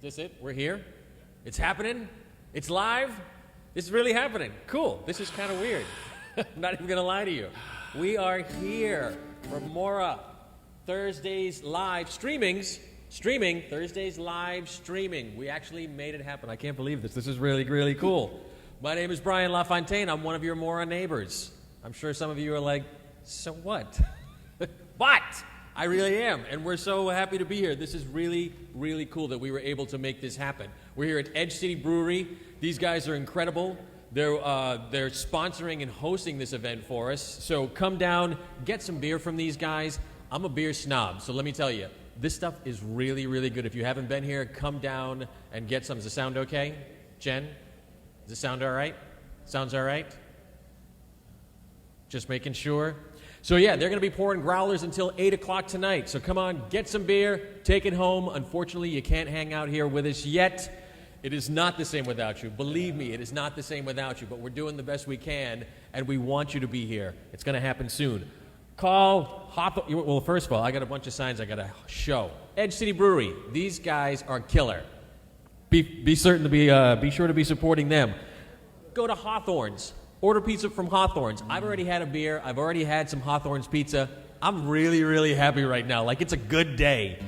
Is this it? We're here? It's happening? It's live? This is really happening. Cool. This is kind of weird. I'm not even going to lie to you. We are here for MORA Thursdays live streaming, Thursdays live streaming. We actually made it happen. I can't believe this. This is really, really cool. My name is Brian LaFontaine. I'm one of your MORA neighbors. I'm sure some of you are like, so what? But I really am, and we're so happy to be here. This is really, really cool that we were able to make this happen. We're here at Edge City Brewery. These guys are incredible. They're sponsoring and hosting this event for us. So come down, get some beer from these guys. I'm a beer snob, so let me tell you, this stuff is really, really good. If you haven't been here, come down and get some. Does it sound okay? Jen, does it sound all right? Sounds all right? Just making sure. So yeah, they're going to be pouring growlers until 8 o'clock tonight. So come on, get some beer, take it home. Unfortunately, you can't hang out here with us yet. It is not the same without you. Believe me, it is not the same without you. But we're doing the best we can, and we want you to be here. It's going to happen soon. Call Hawthorne. Well, first of all, I got a bunch of signs I got to show. Edge City Brewery. These guys are killer. Be sure to be supporting them. Go to Hawthorne's. Order pizza from Hawthorne's. I've already had a beer. I've already had some Hawthorne's pizza. I'm really, really happy right now. Like, it's a good day.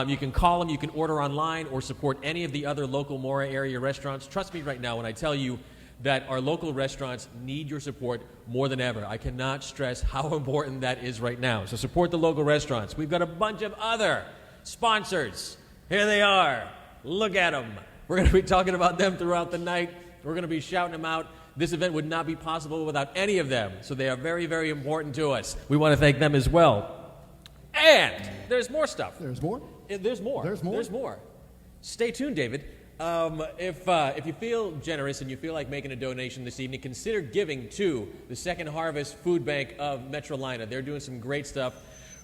You can call them. You can order online or support any of the other local MORA area restaurants. Trust me right now when I tell you that our local restaurants need your support more than ever. I cannot stress how important that is right now. So support the local restaurants. We've got a bunch of other sponsors. Here they are. Look at them. We're going to be talking about them throughout the night. We're going to be shouting them out. This event would not be possible without any of them, so they are very, very important to us. We want to thank them as well. And there's more stuff. There's more? There's more. There's more? There's more. Stay tuned, David. If you feel generous and you feel like making a donation this evening, consider giving to the Second Harvest Food Bank of Metrolina. They're doing some great stuff,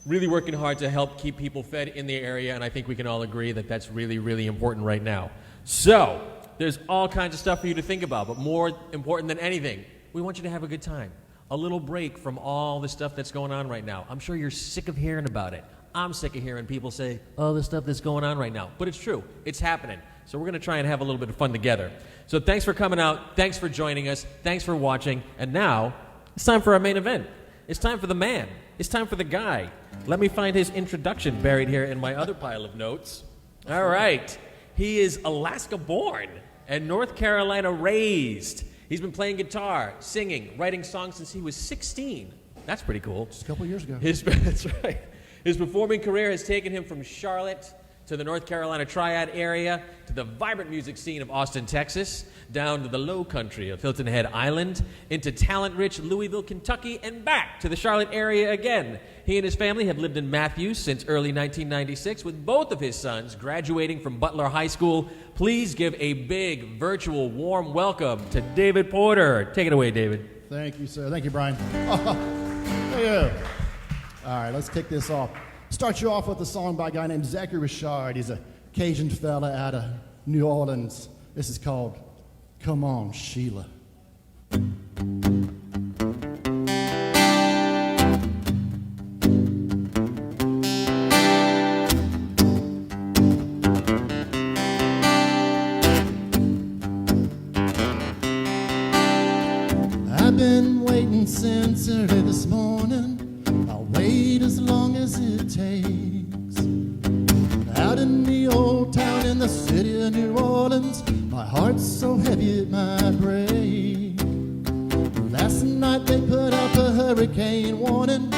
really working hard to help keep people fed in the area, and I think we can all agree that that's really, really important right now. So, there's all kinds of stuff for you to think about, but more important than anything, we want you to have a good time. A little break from all the stuff that's going on right now. I'm sure you're sick of hearing about it. I'm sick of hearing people say, oh, the stuff that's going on right now. But it's true. It's happening. So we're going to try and have a little bit of fun together. So thanks for coming out. Thanks for joining us. Thanks for watching. And now, it's time for our main event. It's time for the man. It's time for the guy. Let me find his introduction buried here in my other pile of notes. All right. He is Alaska-born and North Carolina raised. He's been playing guitar, singing, writing songs since he was 16. That's pretty cool. Just a couple of years ago. That's right. His performing career has taken him from Charlotte to the North Carolina Triad area, to the vibrant music scene of Austin, Texas, down to the low country of Hilton Head Island, into talent-rich Louisville, Kentucky, and back to the Charlotte area again. He and his family have lived in Matthews since early 1996, with both of his sons graduating from Butler High School. Please give a big, virtual, warm welcome to David Porter. Take it away, David. Thank you, sir. Thank you, Brian. Thank you. All right, let's kick this off. Start you off with a song by a guy named Zachary Richard. He's a Cajun fella out of New Orleans. This is called Come On, Sheila. I've been waiting since early this morning. I'll wait as long as it takes. Out in the old town in the city of New Orleans, my heart's so heavy it might break. Last night they put up a hurricane warning.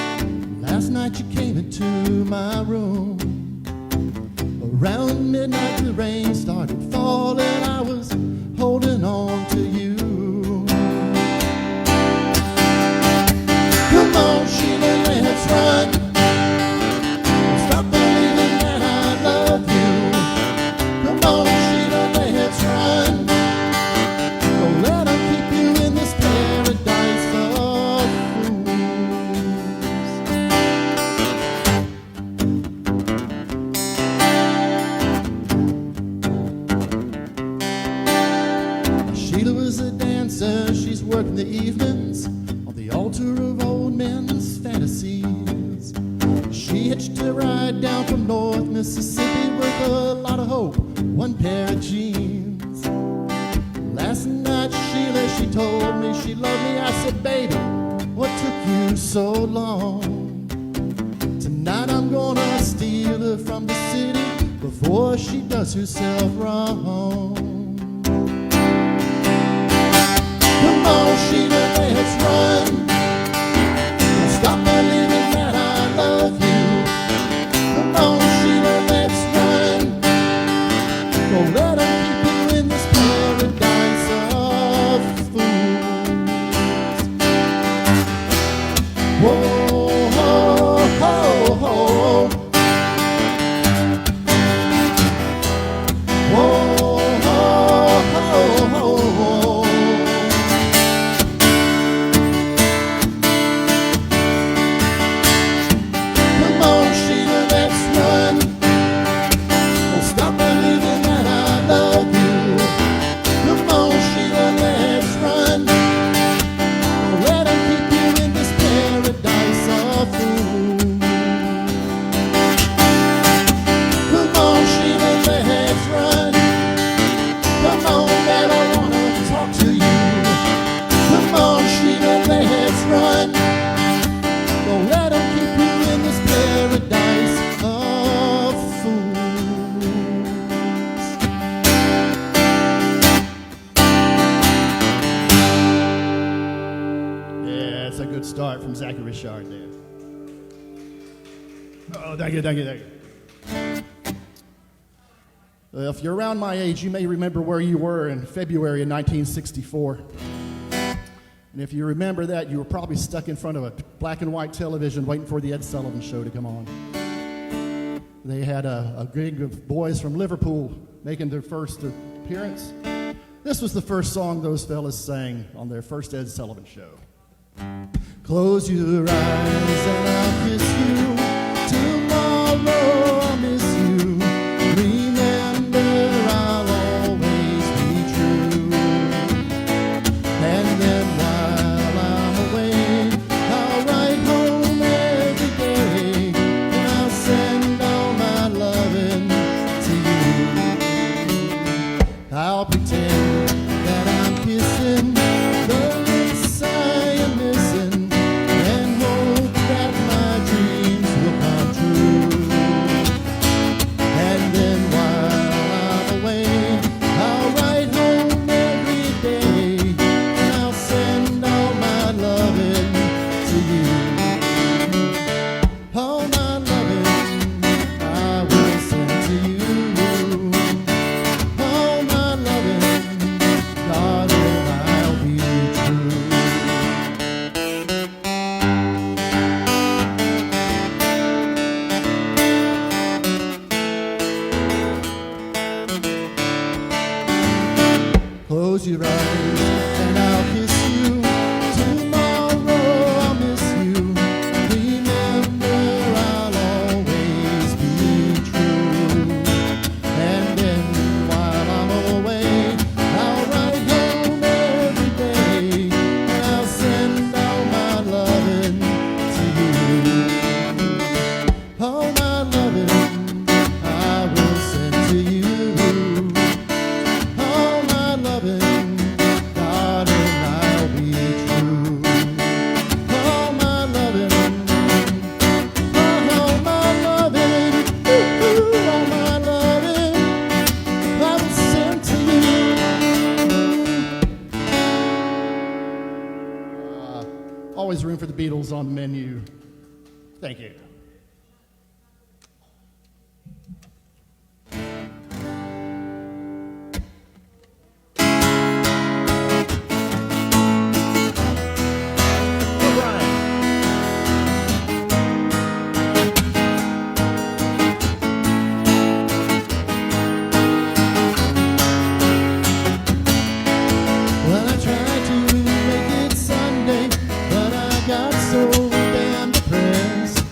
Last night you came into my room. Around midnight the rain started falling. I was holding on to you. Come on, Sheila, let's run. Stop believing that I love you. Come on, Sheila, let's run. Don't let them keep you in this paradise of fools. Sheila was a dancer. She's working the evenings on the altar of old men's fantasies. She hitched a ride down from North Mississippi with a lot of hope, one pair of jeans. Last night, Sheila, she told me she loved me. I said, baby, what took you so long? Tonight I'm gonna steal her from the city before she does herself wrong. Come on, Sheila, let's run. Don't stop believing that I love you. Come on, Sheila, let's run. Don't let her keep you in this paradise of fools. Whoa, ho, ho, ho. Whoa, ho, ho, ho. Come on, Sheila, let's run. Don't stop believing that I love you. Come on, Sheila, let's run. Don't let them keep you in this paradise of fools. Come on, Sheila, let's run. Come on, that I wanna talk to you. Come on, Sheila, let's run. Don't let them keep you in this paradise of fools. Yeah, it's a good start from Zachary Richard there. Oh, thank you, thank you, thank you. If you're around my age, you may remember where you were in February of 1964. And if you remember that, you were probably stuck in front of a black and white television waiting for the Ed Sullivan Show to come on. They had a gang of boys from Liverpool making their first appearance. This was the first song those fellas sang on their first Ed Sullivan Show. Close your eyes and I'll kiss you. Tomorrow I'll miss you. Remember, I'll always be true. And then while I'm away, I'll write home every day, and I'll send all my loving to you. I'll pretend that I'm kissing the lips I am missing, and hope that my dreams will come true. And then while I'm away, I'll write home every day, and I'll send all my loving to you. All my loving I will send to you. All my loving, darling, I'll be true. Close your eyes and I'll kiss you. Tomorrow I'll miss you. Remember, I'll always be true. And then while I'm away, I'll write home every day, and I'll send all my loving to you. All my loving I will send to you. All my loving, darling, I'll be true. All my loving, all my loving, ooh, all my loving, I will send to you. Always room for the Beatles on the menu. Thank you. Well, I tried to make it Sunday, but I got so damn depressed.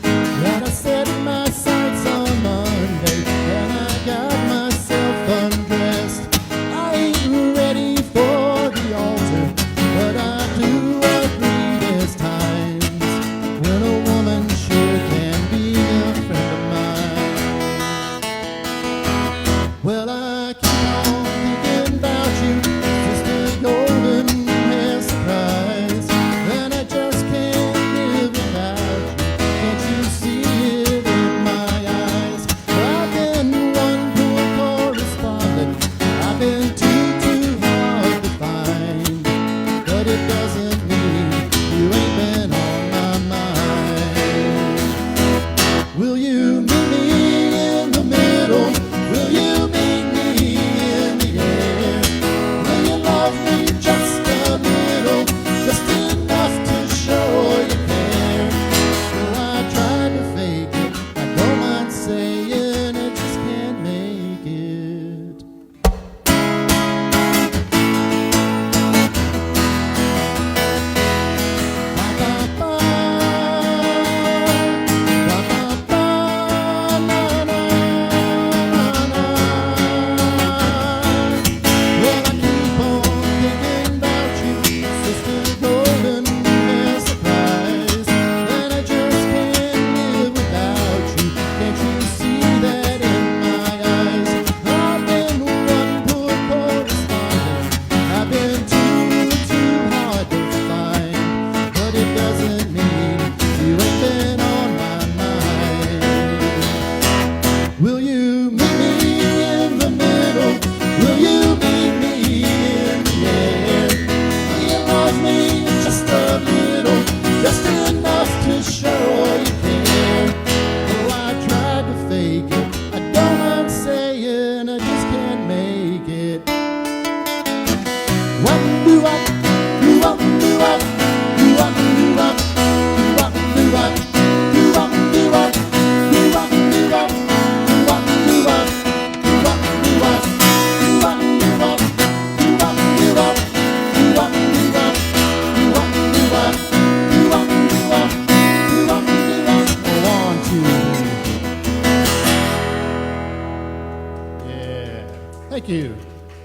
Thank you.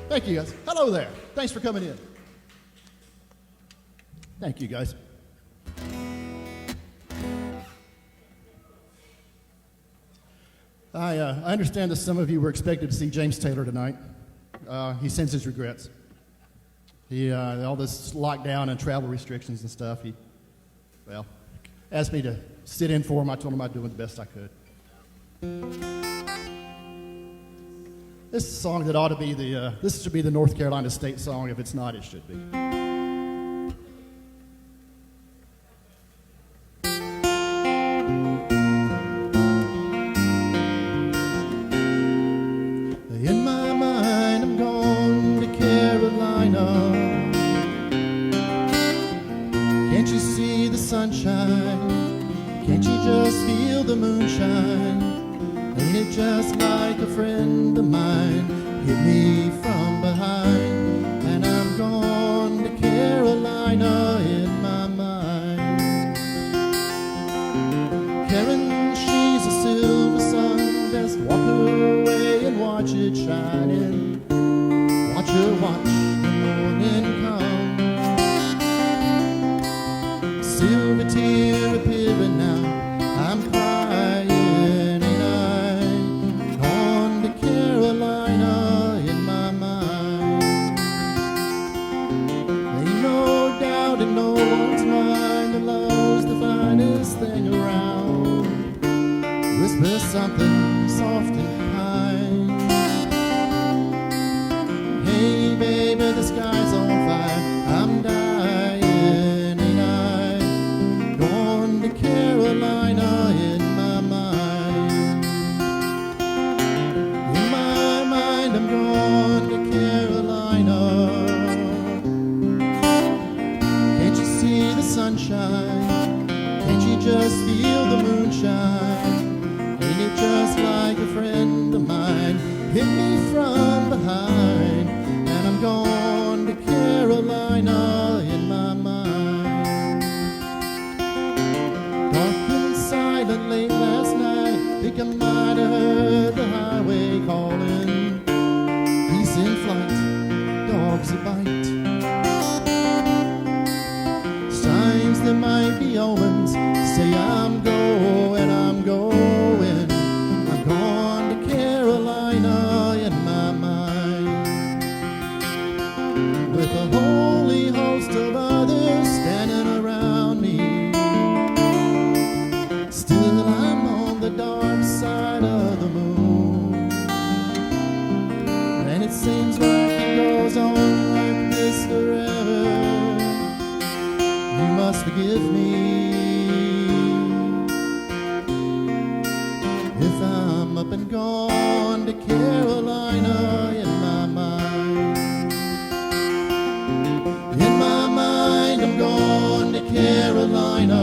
Thank you, guys. Hello there. Thanks for coming in. Thank you, guys. I understand that some of you were expected to see James Taylor tonight. He sends his regrets. All this lockdown and travel restrictions and stuff, he asked me to sit in for him. I told him I'd do the best I could. This is a song that ought to be this should be the North Carolina state song. If it's not, it should be. In my mind, I'm gone to Carolina. Can't you see the sunshine? Can't you just feel the moonshine? Ain't it just like a friend of mine hit me from behind? And I'm gone to Carolina in my mind. Karen, she's a silver sun. Best walk her away and watch it shining. Watch her watch the morning come. Silver tear appearing now. I'm crying. No one's mind, the love's the finest thing around. Whisper something soft and kind. Hey baby, the sky's on fire. I'm dying, ain't I? Going to Carolina in my mind. In my mind, I'm going to Carolina. Sunshine, can't you just feel the moonshine? Ain't it just like a friend of mine hit me from behind? And I'm gone to Carolina in my mind. Dark and silent late last night, think I might have heard the highway calling. Geese in flight, dogs that bite. There might be omens, say I'm going, I'm going. I'm going to Carolina in my mind. With a holy host of others standing around me. Still I'm on the dark side of the moon. And it seems like it goes on like this forever. You must forgive me if I'm up and gone to Carolina in my mind. In my mind, I'm gone to Carolina.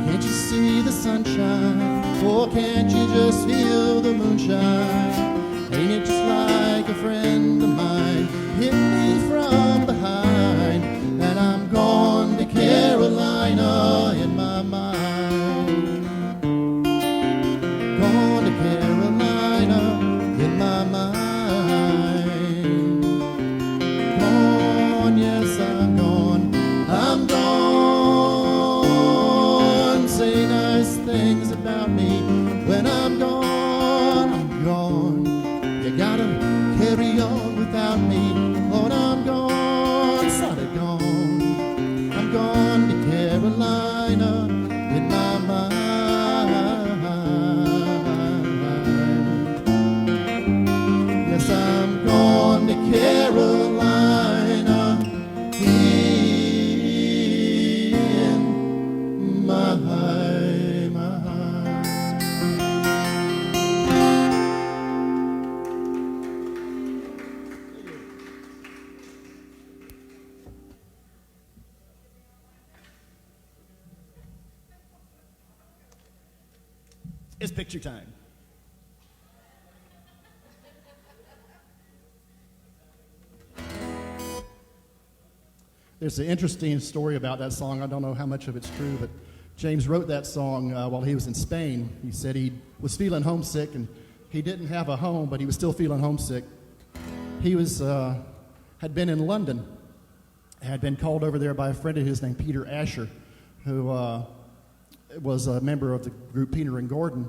Can't you see the sunshine? Or can't you just feel the moonshine? Ain't it just like a friend of mine hit me from behind? And I'm gone to Carolina in my mind. Gone to Carolina in my mind. Gone, yes, I'm gone. I'm gone. Say nice things about me when I'm gone. I'm gone. You gotta carry on without me. Lord, I'm gone, solid gone. I'm gone to Carolina in my mind. Yes, I'm gone to Carolina in my mind. It's picture time. There's an interesting story about that song. I don't know how much of it's true, but James wrote that song while he was in Spain. He said he was feeling homesick and he didn't have a home, but he was still feeling homesick. He had been in London, had been called over there by a friend of his named Peter Asher, who was a member of the group Peter and Gordon.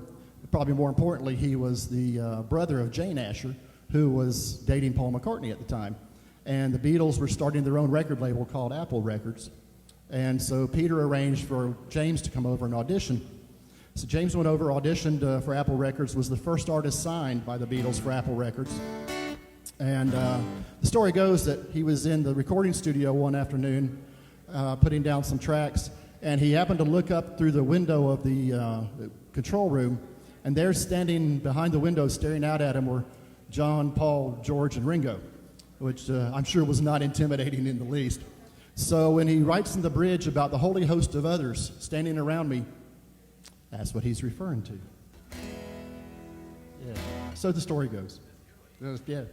Probably more importantly, he was the brother of Jane Asher, who was dating Paul McCartney at the time. And the Beatles were starting their own record label called Apple Records. And so Peter arranged for James to come over and audition. So James went over, auditioned for Apple Records, was the first artist signed by the Beatles for Apple Records. And the story goes that he was in the recording studio one afternoon putting down some tracks, and he happened to look up through the window of the control room, and there standing behind the window staring out at him were John, Paul, George, and Ringo, which I'm sure was not intimidating in the least. So when he writes in the bridge about the holy host of others standing around me, that's what he's referring to. Yeah. So the story goes. Yeah.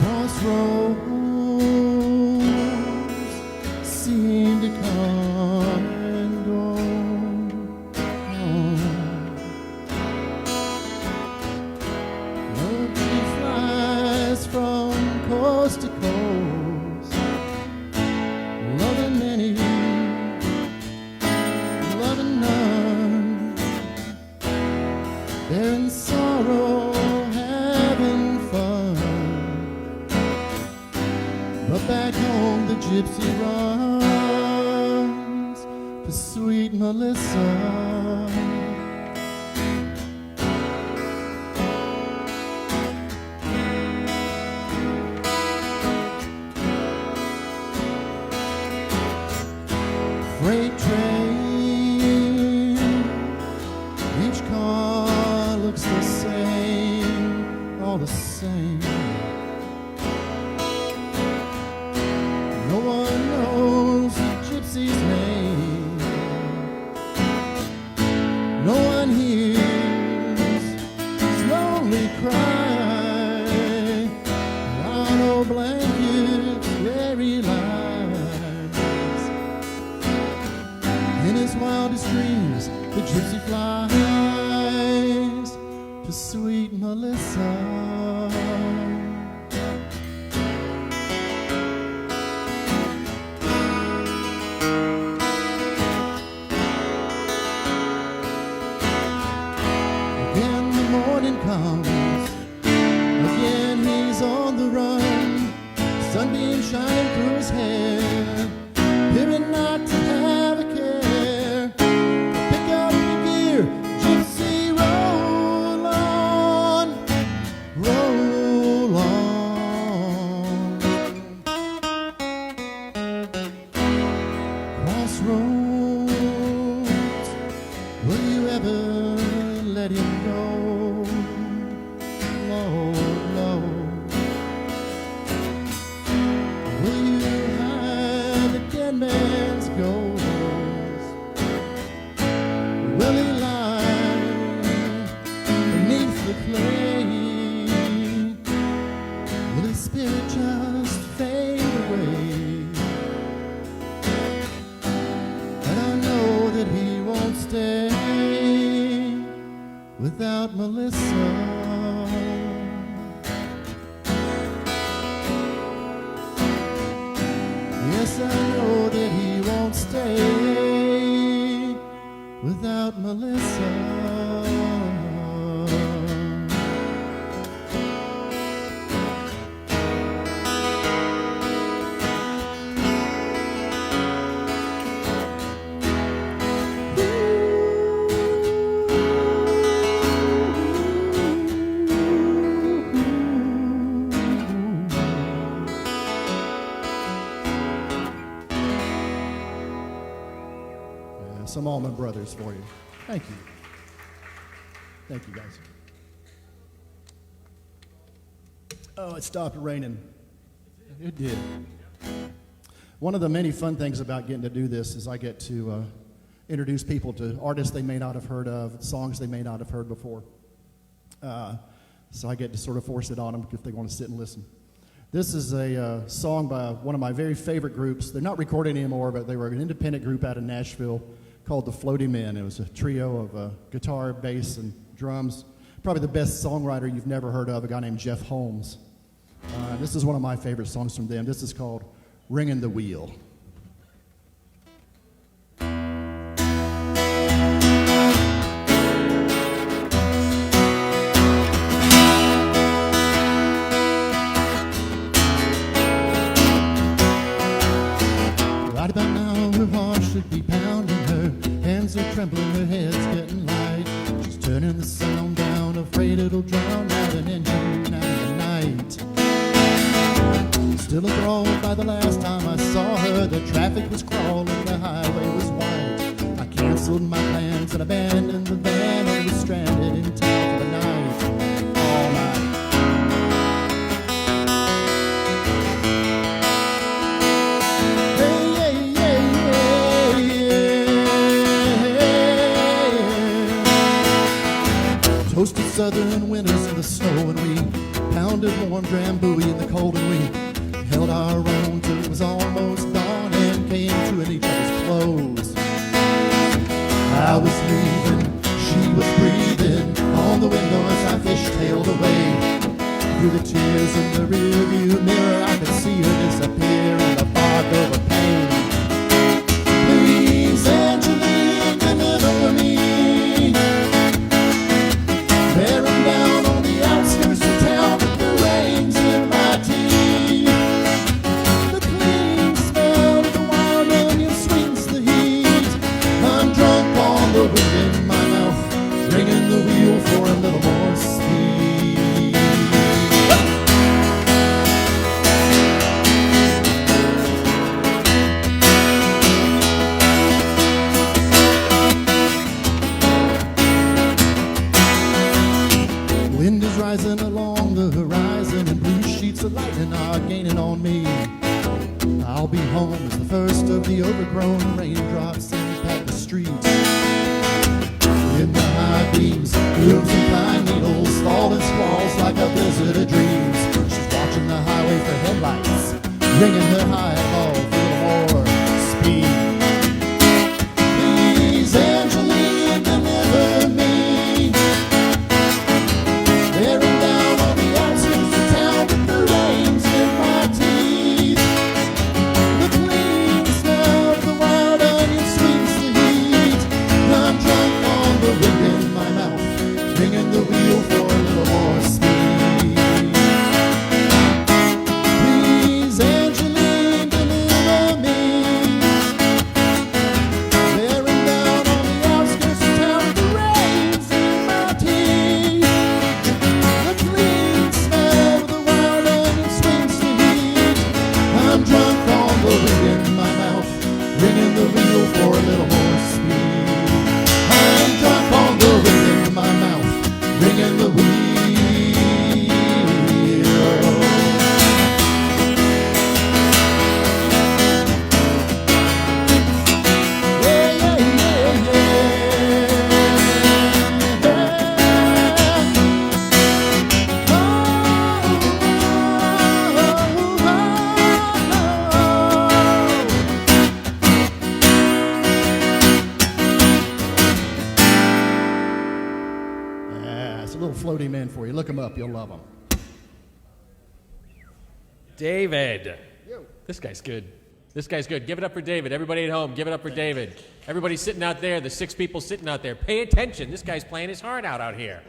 Crossroads seem to come and go. Nobody flies from coast to coast, loving many, loving none. They're in sorrow, having fun. But back home the gypsy runs for sweet Melissa. Freight train, each car looks the same, all the same. No one knows the gypsy's name. No one hears his lonely cry. On old blankets where he lies. In his wildest dreams, the gypsy flies to sweet Melissa. Comes. Again he's on the run, sunbeam shining through his hair, appearing not to have a care. Pick up your gear, gypsy, roll on, roll on. Crossroads, will you ever let him go? Man's ghost, will he lie beneath the clay? Will his spirit just fade away? And I know that he won't stay without Melissa. Yes, I know that he won't stay without Melissa. Some Allman Brothers for you. Thank you. Thank you, guys. Oh, it stopped raining. It did. One of the many fun things about getting to do this is I get to introduce people to artists they may not have heard of, songs they may not have heard before. so I get to sort of force it on them if they want to sit and listen. This is a song by one of my very favorite groups. They're not recording anymore, but they were an independent group out of Nashville called the Floaty Men. It was a trio of guitar, bass, and drums. Probably the best songwriter you've never heard of, a guy named Jeff Holmes. This is one of my favorite songs from them. This is called Ringin' the Wheel. Right about now, her heart should be pounding, her hands are trembling, her head's getting light. She's turning the sound down, afraid it'll drown out an engine out in the night. Still enthralled by the last time I saw her, the traffic was crawling, the highway was white. I canceled my plans and abandoned the van and was stranded in town for the night, all night. Toasted southern winters in the snow, and we pounded warm drambuie in the cold, and we held our own till it was almost dawn and came to in each other's clothes. I was leaving, she was breathing on the window as I fishtailed away. Through the tears in the rearview mirror, I could see her disappear in the fog over pain. Please, Angeline, deliver me. Bearing down on the outskirts of town with the rains in my teeth. The clean smell of the wild onion sweetens the heat. I'm drunk on the wind in my mouth, ringing the wheel for a little more speed. Wind is rising along the horizon, and blue sheets of lightning are gaining on me. I'll be home as the first of the overgrown raindrops impact the street. In the high beams, blooms and pine needles fall in squalls like a blizzard of dreams. She's watching the highway for headlights, ringing her high ball for a little more speed. Please, Angeline, deliver me. Bearing down on the outskirts of town with the rains in my teeth. The clean smell of the wild onion sweetens the heat. I'm drunk on the wind in my mouth, ringing the wheel for a little more speed. Please, Angeline, deliver me. Bearing down on the outskirts of town with the rains in my teeth. The clean smell of the wild onion swings the heat. I'm drunk on the wind in my mouth, ringing the wheel for a little more speed. I'm drunk on the wind in my mouth, ringing the wheel. Yeah, yeah, yeah, yeah, it's a little floaty man for you. Look him up, you'll love him. David. This guy's good. This guy's good. Give it up for David. Everybody at home, give it up for David. Everybody sitting out there, the 6 people sitting out there, pay attention. This guy's playing his heart out here.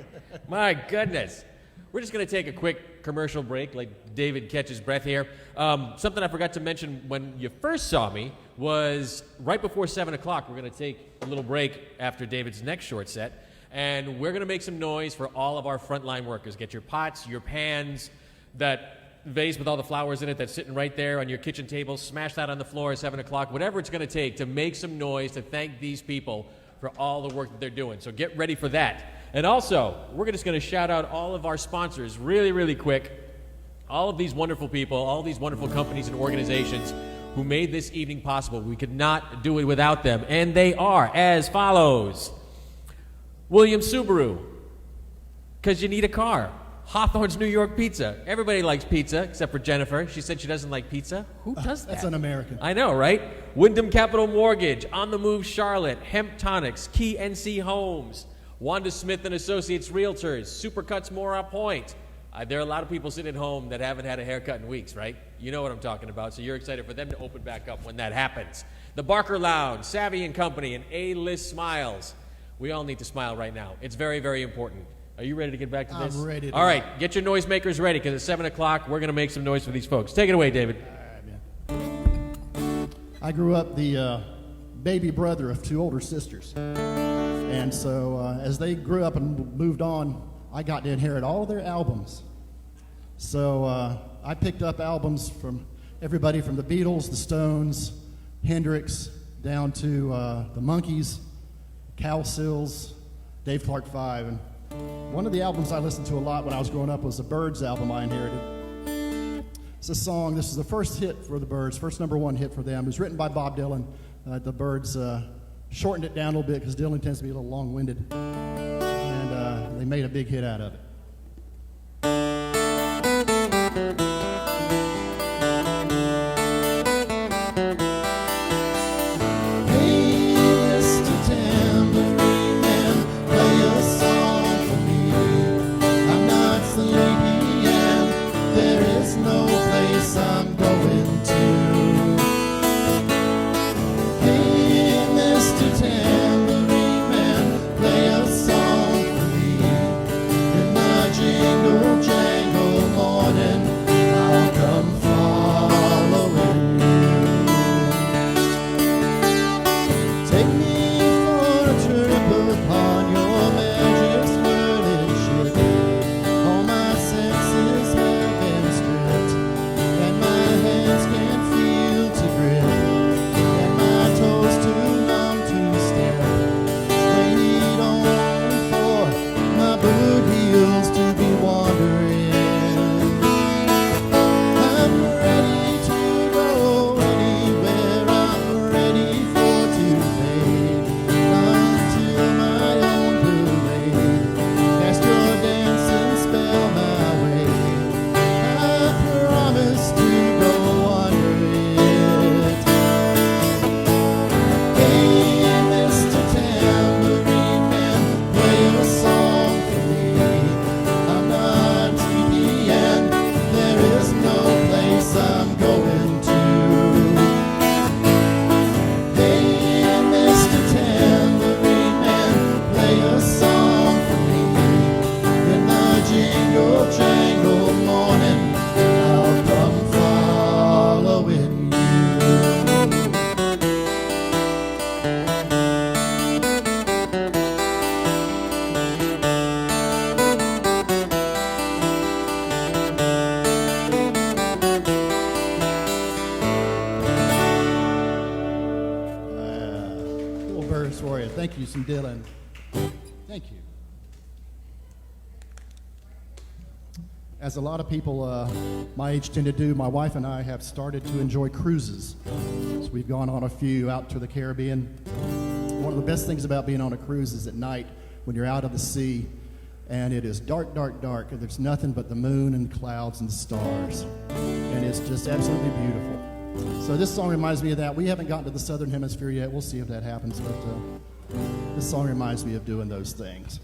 My goodness. We're just going to take a quick commercial break, like David catches breath here. Something I forgot to mention when you first saw me was right before 7 o'clock. We're going to take a little break after David's next short set, and we're going to make some noise for all of our frontline workers. Get your pots, your pans, that vase with all the flowers in it that's sitting right there on your kitchen table. Smash that on the floor at 7 o'clock, whatever it's going to take to make some noise to thank these people for all the work that they're doing. So get ready for that. And also, we're just going to shout out all of our sponsors really, really quick. All of these wonderful people, all these wonderful companies and organizations who made this evening possible. We could not do it without them. And they are as follows. Williams Subaru, because you need a car. Hawthorne's New York Pizza. Everybody likes pizza, except for Jennifer. She said she doesn't like pizza. Who does that? That's un-American. I know, right? Wyndham Capital Mortgage, On the Move Charlotte, Hemp Tonics, Key NC Homes, Wanda Smith and Associates Realtors, Supercuts MORA Point. There are a lot of people sitting at home that haven't had a haircut in weeks, right? You know what I'm talking about, so you're excited for them to open back up when that happens. The Barker Lounge, Savvy and Company, and A-List Smiles. We all need to smile right now. It's very, very important. Are you ready to get back to this? I'm ready. All right, get your noisemakers ready, because at 7 o'clock, we're going to make some noise for these folks. Take it away, David. All right, man. I grew up the baby brother of two older sisters. And so as they grew up and moved on, I got to inherit all of their albums. So I picked up albums from everybody from the Beatles, the Stones, Hendrix, down to the Monkees, Cal Sills, Dave Clark 5. And one of the albums I listened to a lot when I was growing up was the Byrds album I inherited. It's a song, this is the first hit for the Byrds, first #1 hit for them. It was written by Bob Dylan. The Byrds shortened it down a little bit because Dylan tends to be a little long-winded. And they made a big hit out of it. Thank you, some Dylan. Thank you. As a lot of people my age tend to do, my wife and I have started to enjoy cruises. So we've gone on a few out to the Caribbean. One of the best things about being on a cruise is at night when you're out of the sea and it is dark, dark, dark, and there's nothing but the moon and clouds and stars. And it's just absolutely beautiful. So this song reminds me of that. We haven't gotten to the southern hemisphere yet. We'll see if that happens, but this song reminds me of doing those things.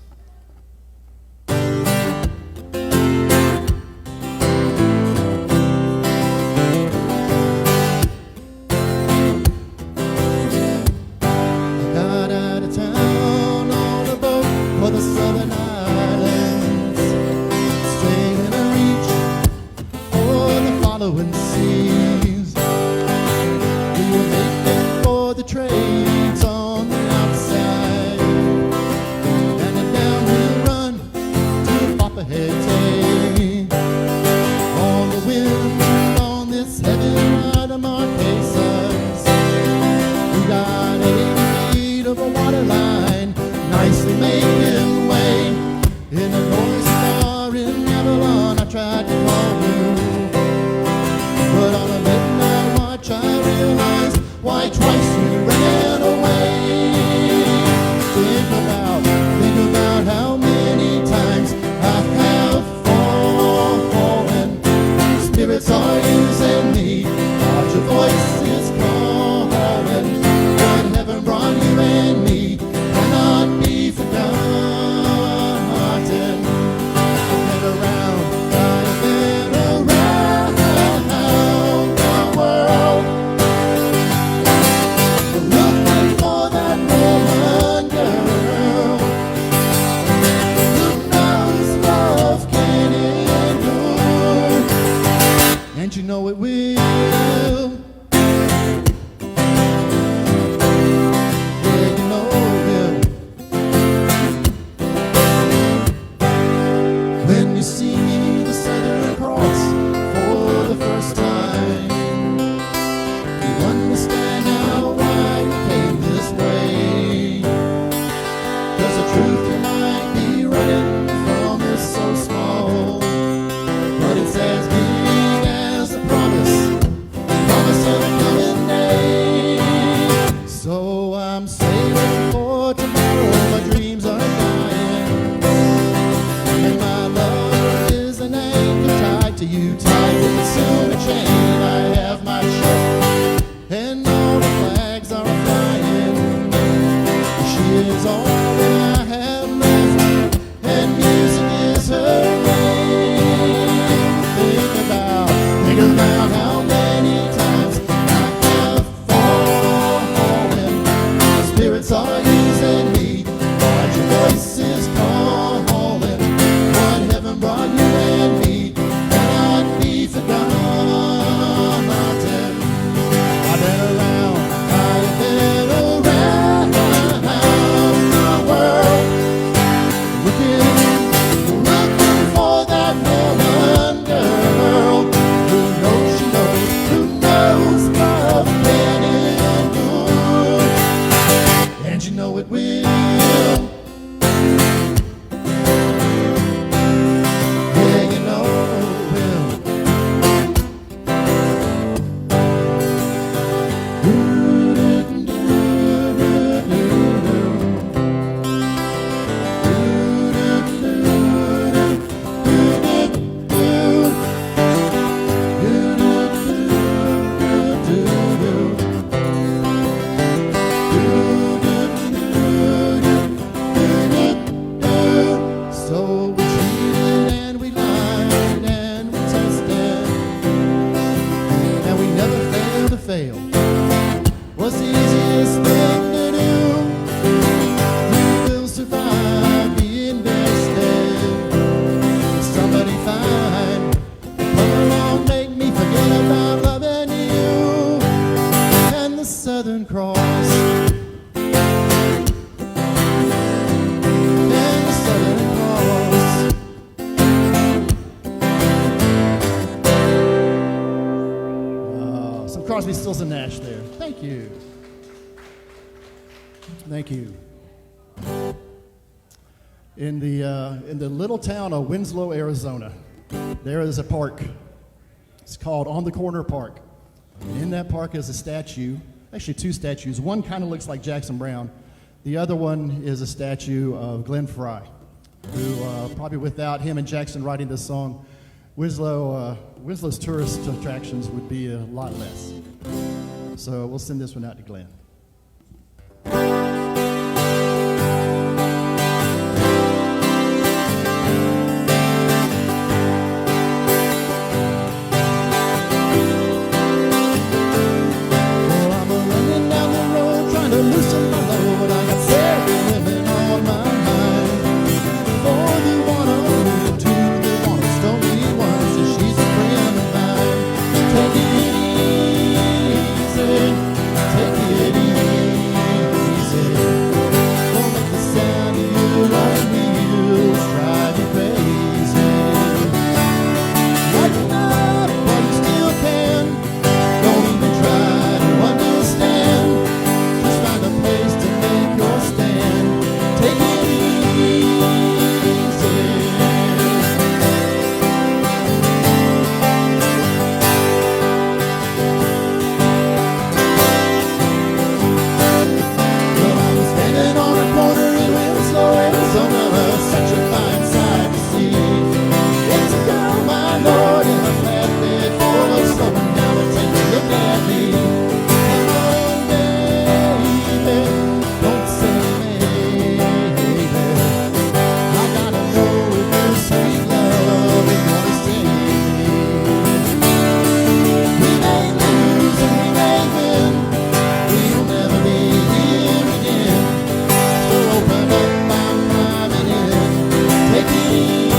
Tried to call you, but all of it Crosby, Stills, and Nash there. Thank you. Thank you. In the little town of Winslow, Arizona, there is a park. It's called On the Corner Park. And in that park is a statue, actually two statues. One kind of looks like Jackson Browne. The other one is a statue of Glenn Frey, who probably without him and Jackson writing this song, Winslow's tourist attractions would be a lot less. So we'll send this one out to Glenn. Loosen my load, I got 7 women on my mind. 4 that wanna own me, 2 that wanna stone me, 1 says she's a friend of mine. Take it easy, don't let the sound of your right wheels drive you crazy. Lighten up while you still can, don't even try to understand. Find a place to make your stand. Take it easy. Well, I was standing on a corner in Winslow, Arizona, such a fine sight to see. It's a girl, my lord, in a flatbed full of snow. Now and take a look at me. Don't say maybe. I gotta know if this sweet love is gonna stay. We may lose and we may win. We'll never be here again. So open up my private end. Take it easy.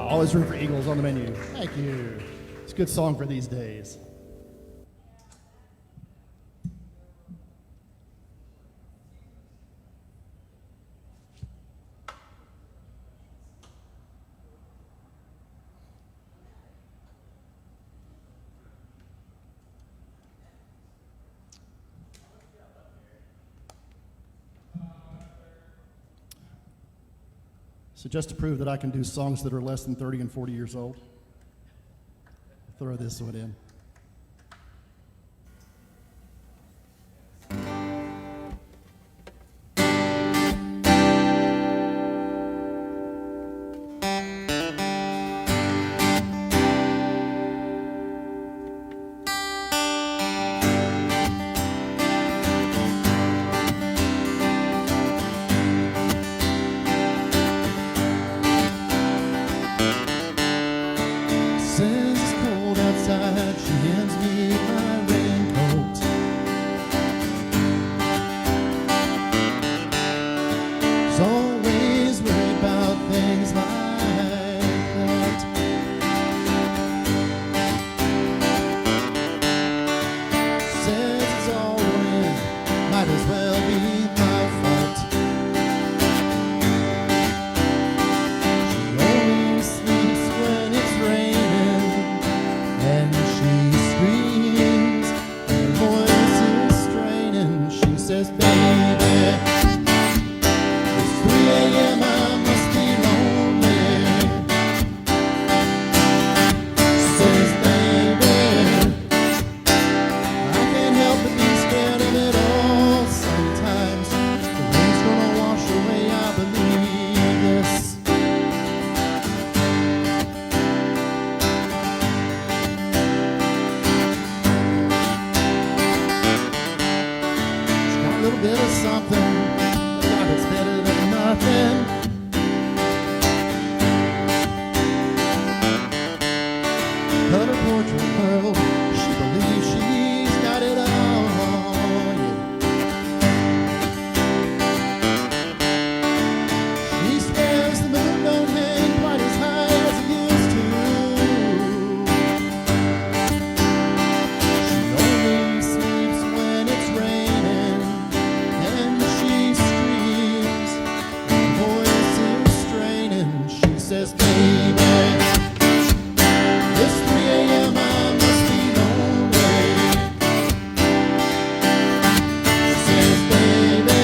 Always room for Eagles on the menu. Thank you. It's a good song for these days. So just to prove that I can do songs that are less than 30 and 40 years old, I'll throw this one in. Says it's cold outside. says, baby, it's 3 a.m., I must be lonely. She says, baby, I can't help but be scared of it all. Sometimes the rain's gonna wash away, I believe this. She's got a little bit of something, God, it's better than nothing. Cut her portrait pearl, she believes she's got it all, yeah. She swears the moon don't hang quite as high as it used to. She only sleeps when it's raining, and she screams, her voice is straining. She says, baby, it's 3 a.m., I must be lonely. She says, baby,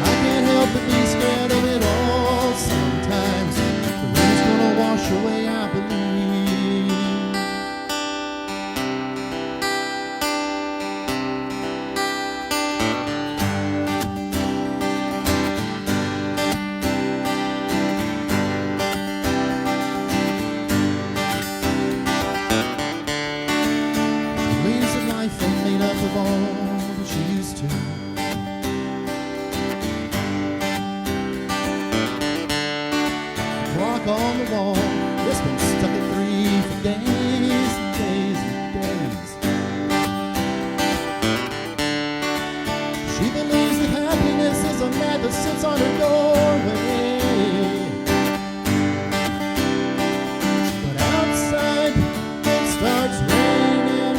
I can't help but be scared of it all. Sometimes the rain's gonna wash away, I believe. She believes that life ain't made up of all that she used to. Clock on the wall, it's been stuck at 3 for days and days and days. She believes that happiness is a mat that sits on her doorway. But outside, it starts raining.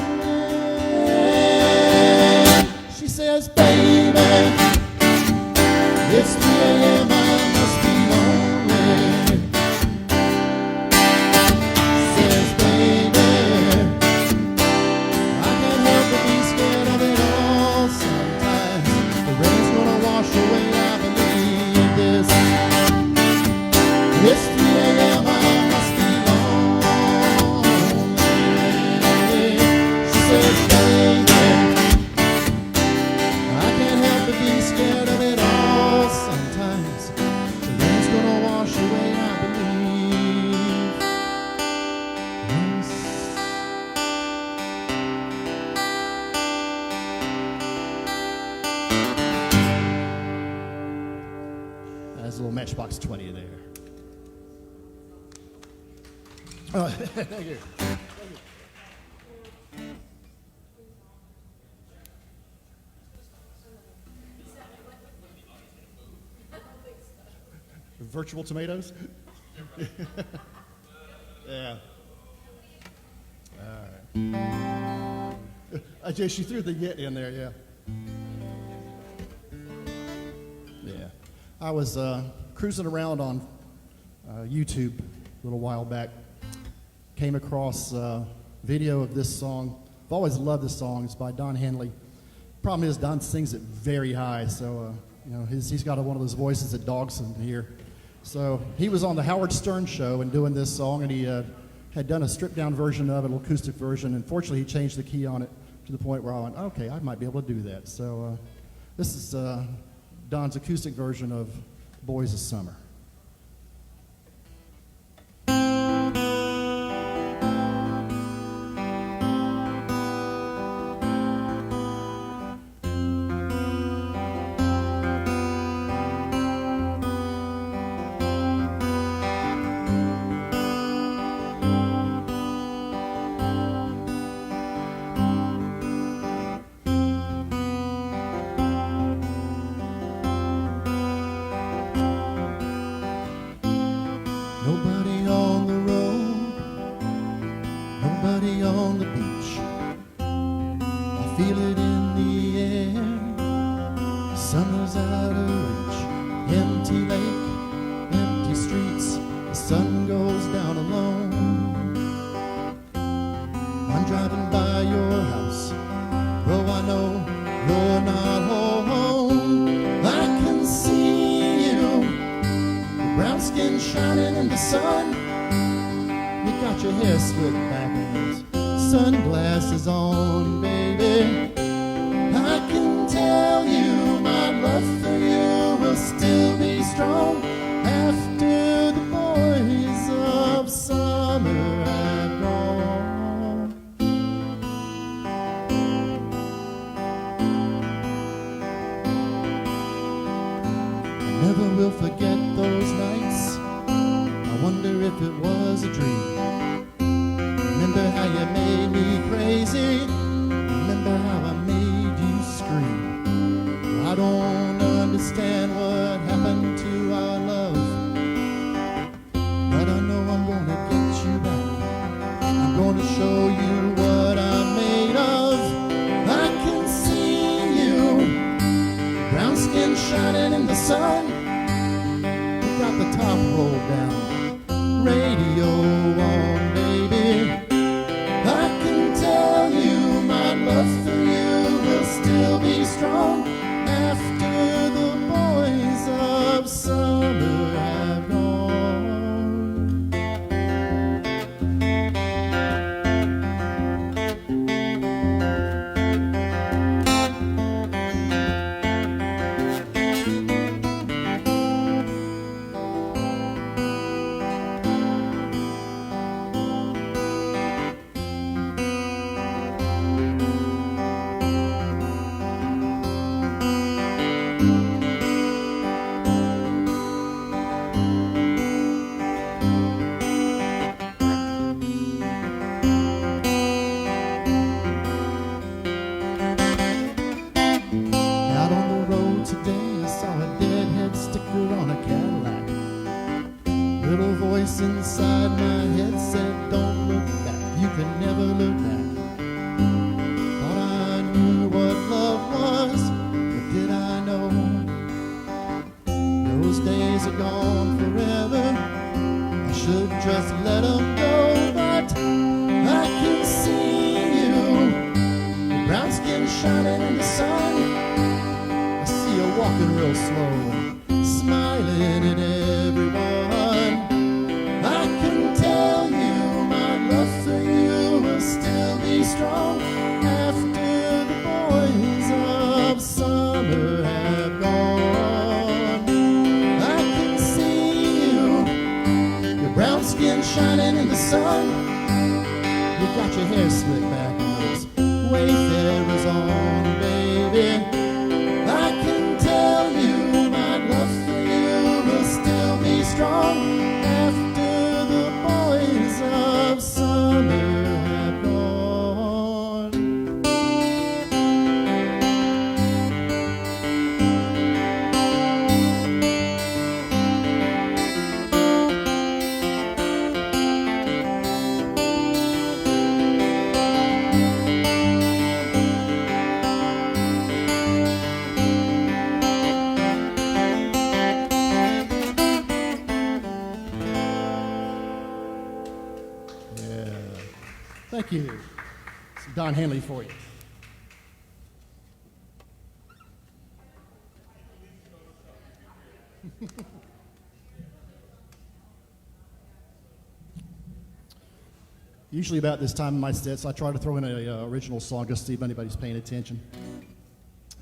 She says, baby, it's 3 a.m., I must be lonely. She says, baby, I can't help but be scared of it all. Sometimes the rain's gonna wash away, I believe this. It's 3 a.m., I must be lonely. She says, baby, I can't help but be scared of it all. Sometimes the rain's gonna wash away, I believe. Yes. That's a little Matchbox 20 there. Oh, thank you. Virtual tomatoes? Yeah. All right. Jay, she threw the yit in there, yeah. Yeah. I was cruising around on YouTube a little while back. Came across a video of this song. I've always loved this song. It's by Don Henley. Problem is, Don sings it very high, so you know he's got one of those voices that dogs him here. So he was on the Howard Stern show and doing this song, and he had done a stripped-down version of it, an acoustic version. And fortunately, he changed the key on it to the point where I went, okay, I might be able to do that. So this is Don's acoustic version of Boys of Summer. Nobody on the road, nobody on the beach. I feel it in the air. Summer's out of reach. Empty lake, empty streets. The sun goes down alone. I'm driving by your house, though I know skin shining in the sun. You got your hair slicked back and those sunglasses on, baby. I can tell you my love for you will still be strong after the boys of summer have gone. I never will forget those nights. I wonder if it was a dream. Remember how you made me crazy? Remember how I made you scream? I don't understand what happened to our love, but I know I'm gonna get you back. I'm gonna show you what I'm made of. I can see you, brown skin shining in the sun. You got the top rolled down, radio on, baby. I can tell you my love for you will still be strong after the boys of summer have gone. Out on the road today, I saw a deadhead sticker on a Cadillac. Little voice inside my head said, don't look back, you can never look back. Thought I knew what love was, but did I know? Those days are gone forever. I should just let them go, but I can see you, your brown skin shining in the sun. I see you walking real slow and smiling at everyone. I can tell you my love for you will still be strong after the boys of summer have gone. I can see you, your brown skin shining in the sun. You got your hair slicked back and those wayfarers on, baby. I can tell you my love for you will still be strong after the boys of summer have gone. Yeah. Thank you. Some Don Henley for you. Usually about this time in my sets, I try to throw in a original song just to see if anybody's paying attention.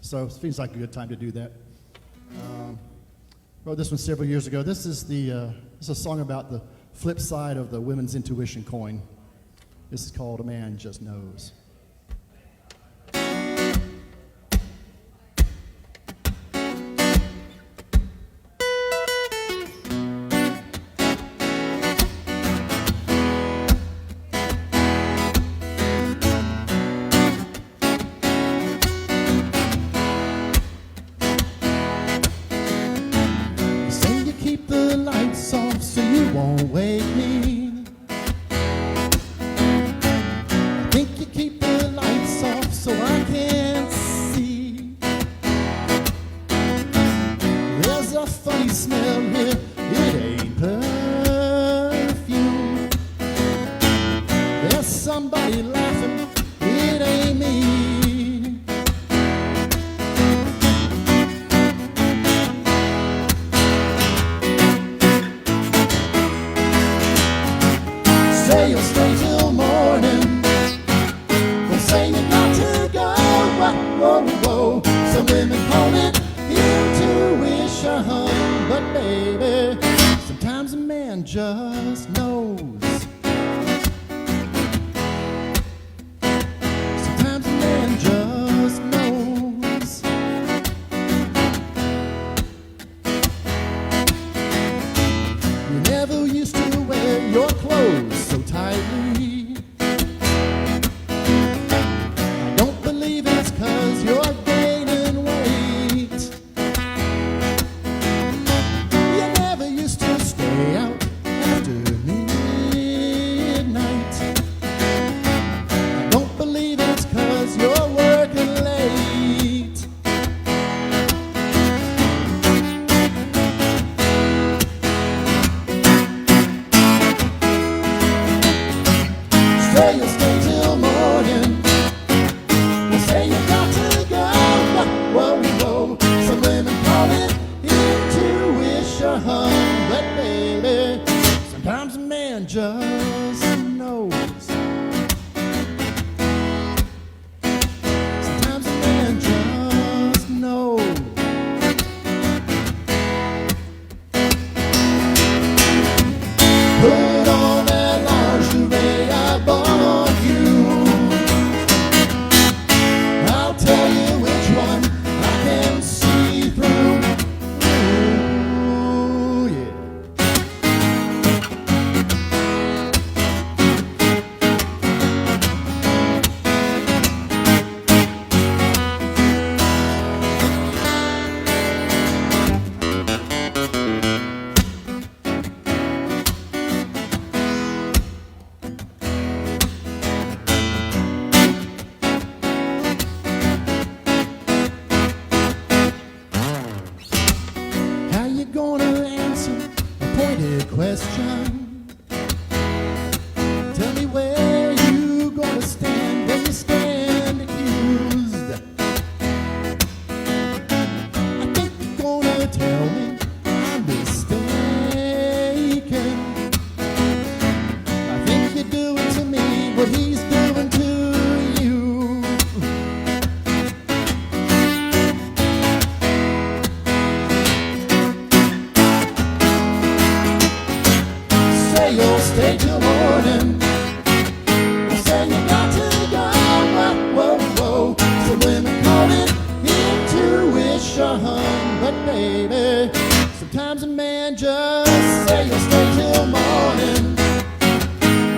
So it seems like a good time to do that. Wrote this one several years ago. This is a song about the flip side of the women's intuition coin. This is called A Man Just Knows. You say you keep the lights off so you won't wake me. I think you keep Some women call it intuition, but baby, sometimes a man just knows. Sometimes a man just knows. You never used to wear your clothes so tightly. I don't believe it's 'cause you're gaining weight. You never used to stay out after midnight. I don't believe it's 'cause you're working late. Say you'll stay till morning. You say you got to go. Whoa, whoa. Some women call it intuition, but baby, sometimes a man just knows. Sometimes a man just knows. Put on that lingerie I bought you. I'll tell you which one I can see through. Ooh, yeah. How you gonna answer a pointed question? Tell me where you gonna stand when you stand accused. I think you're gonna tell me I'm mistaken. I think you're doing to me what he's doing to you. Say you'll stay till morning. You say you got to go. Whoa, whoa. Some women call it intuition, but baby, sometimes a man just say you'll stay till morning.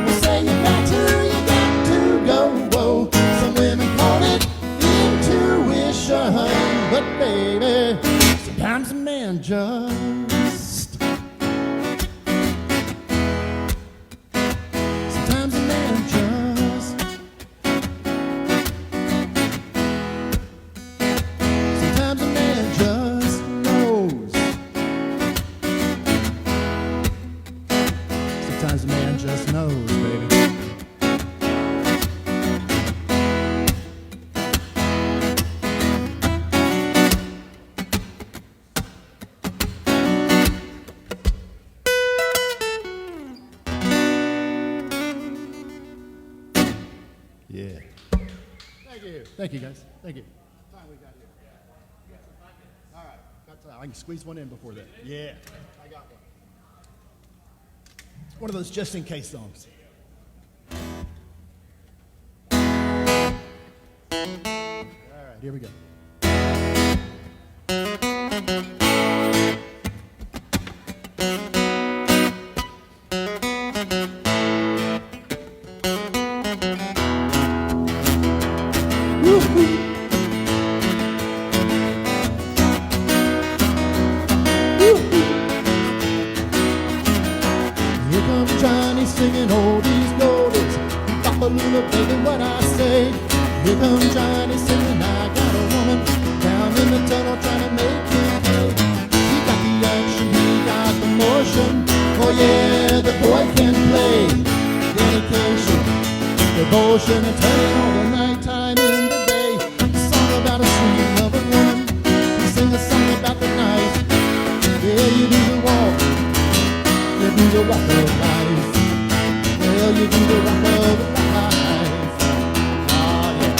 You say you got to go. Whoa. Some women call it intuition, but baby, sometimes a man just. Sometimes a man just. Sometimes a man just knows. Sometimes a man just knows, baby. Yeah. Thank you. Thank you, guys. Thank you. Time we got here. All right. Got time. I can squeeze one in before that. Yeah. I got one. It's one of those just in case songs. All right. Here we go. Here comes Johnny singing oldies goldies. Bop-a-lula, baby, what I say. Here comes Johnny singing, I got a woman down in the tunnel trying to make him pay. He got the action, he got the motion. Oh yeah, the boy can play. Dedication, devotion, and turning all the nighttime in the day. A song about a sweet loving woman. He sing a song about the night. Yeah, you do the walk. You do the walk of life. Well, you do the walk of life. Oh, yeah.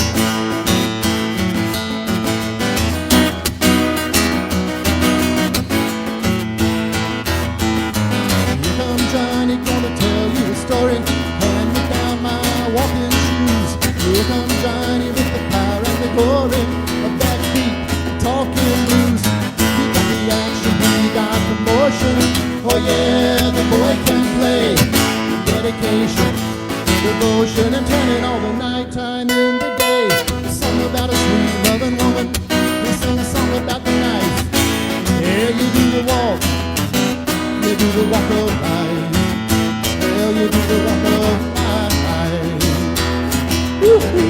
devotion and turning all the nighttime into day. A song about a sweet loving woman. We sing a song about the knife. Yeah, you do the walk. You do the walk of life. Well, you do the walk of life. Woo-hoo.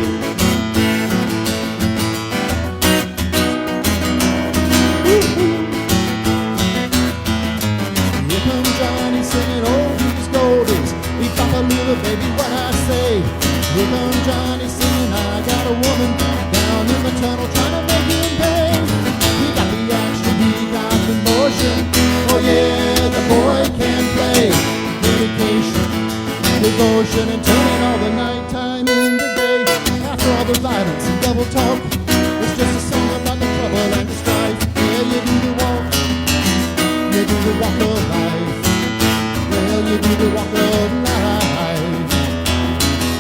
Here comes Johnny singing oldies goldies. He pop a little baby, what I say. Here comes Johnny singing, I got a woman down in the tunnel trying to make him pay. He got the action, he got the motion. Oh yeah, the boy can play. Dedication, devotion, and turning all the nighttime into day. After all the violence and double talk, it's just a song about the trouble and the strife. Yeah, you do the walk. You do the walk of life. Well, you do the walk of life.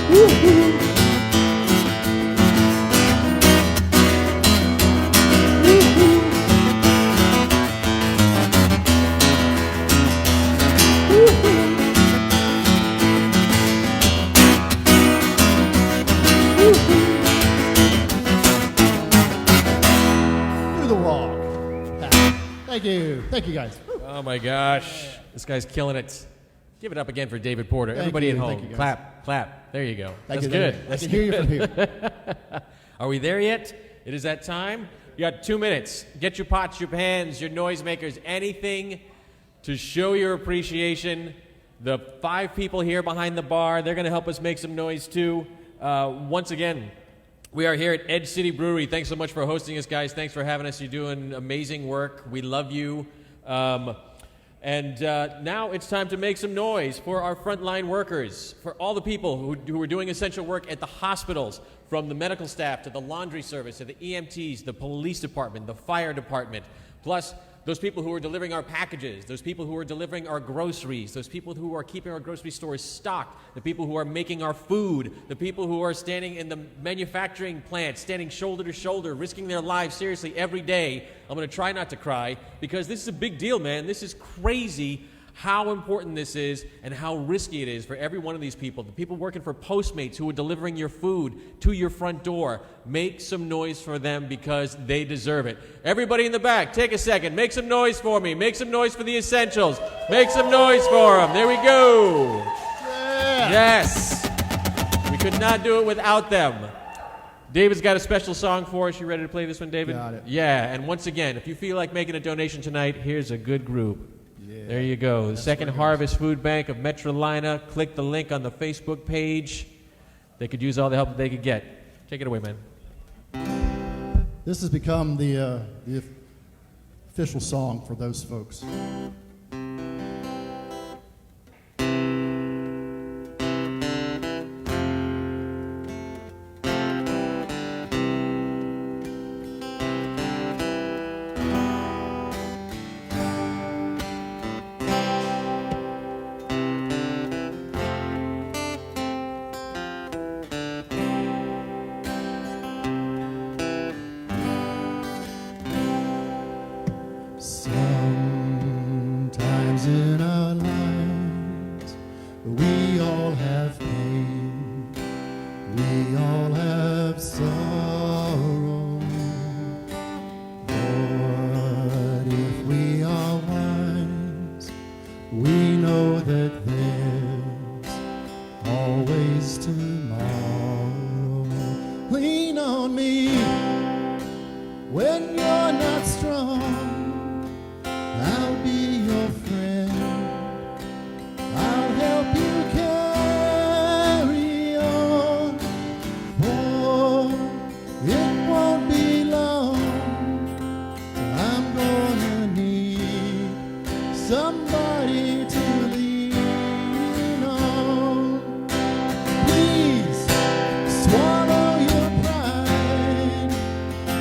Woo-hoo. Woo-hoo. Woo-hoo. Woo-hoo. Do the walk. Thank you. Thank you, guys. Oh my gosh, this guy's killing it. Give it up again for David Porter. Thank Everybody you. at Thank home, you, guys. clap, clap. There you go. Thank That's you. good. I That's can hear you good. from here. Are we there yet? It is that time. You got 2 minutes. Get your pots, your pans, your noisemakers, anything to show your appreciation. The 5 people here behind the bar, they're going to help us make some noise too. Once again, we are here at Edge City Brewery. Thanks so much for hosting us, guys. Thanks for having us. You're doing amazing work. We love you. And now it's time to make some noise for our frontline workers, for all the people who are doing essential work at the hospitals, from the medical staff to the laundry service to the EMTs, the police department, the fire department, plus those people who are delivering our packages, those people who are delivering our groceries, those people who are keeping our grocery stores stocked, the people who are making our food, the people who are standing in the manufacturing plant, standing shoulder to shoulder, risking their lives seriously every day. I'm going to try not to cry because this is a big deal, man. This is crazy how important this is and how risky it is for every one of these people. The people working for Postmates who are delivering your food to your front door. Make some noise for them because they deserve it. Everybody in the back, take a second. Make some noise for me. Make some noise for the essentials. Make some noise for them. There we go. Yeah. Yes. We could not do it without them. David's got a special song for us. You ready to play this one, David? Got it. Yeah, and once again, if you feel like making a donation tonight, here's a good group. Yeah. There you go. The That's Second what it Harvest Food Bank of Metrolina. Click the link on the Facebook page. They could use all the help that they could get. Take it away, man. This has become the official song for those folks. Sometimes in our lives we all have pain, we all have sorrow. But if we are wise, we know that there's always tomorrow. Lean on me when you're not strong. I'll be your friend. I'll help you carry on. For it won't be long. I'm gonna need somebody to lean on. Please swallow your pride.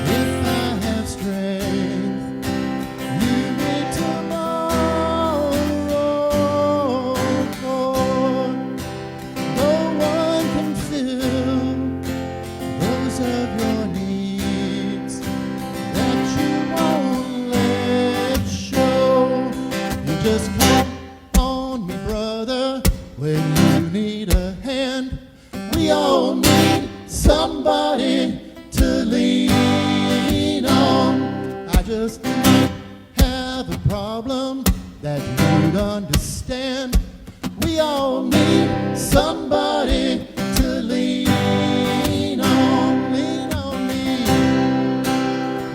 If I have strength, that you'd understand. We all need somebody to lean on me.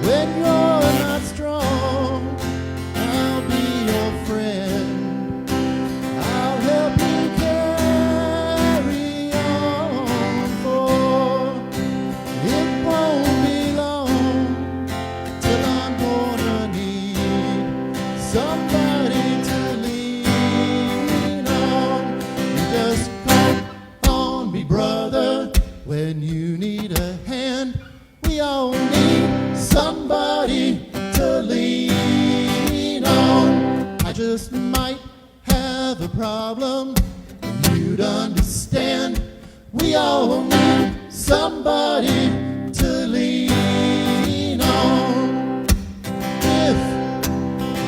When you're not strong, I'll be your friend. I'll help you carry on, for it won't be long till I'm gonna need somebody to lean on. You just call on me, brother, when you need a hand. We all need somebody to lean on. I just might have a problem, and you'd understand. We all need somebody to lean on. If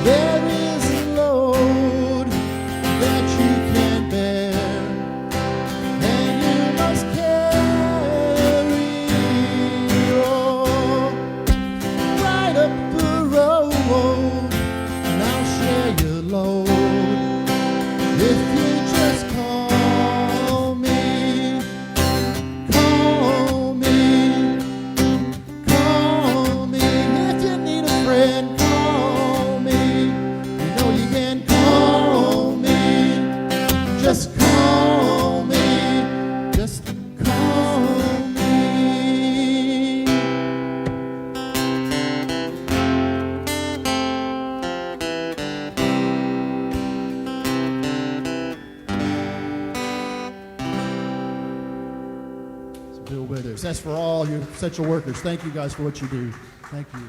there is a load that you can't bear, and you must carry your right up the road, and I'll share your load. If you just call me, call me, call me. If you need a friend, call me. You know you can call me. Just call me. Just call me. So Bill Withers. That's for all your essential workers. Thank you guys for what you do. Thank you.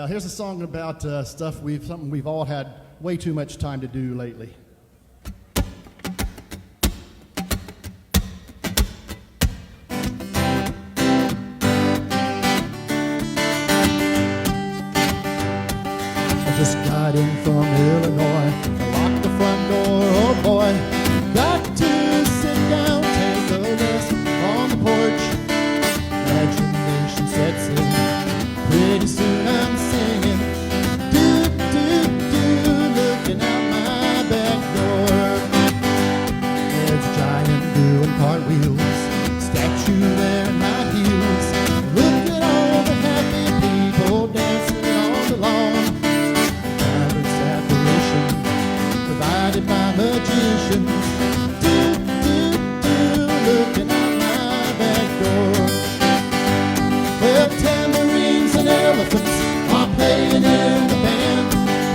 Here's a song about something we've all had way too much time to do lately. I just got in from Illinois, locked the front door, oh boy. Got to sit down, take a rest on the porch. Imagination sets in, pretty soon I'm singing. Do, do, do, looking out my back door. There's a giant doing cartwheels, statue there in high heels. Look at all the happy people dancing on the lawn. Fabulous apparition provided by magicians. Do, do, do, looking out my back door. Well, tambourines and elephants are playing in the band.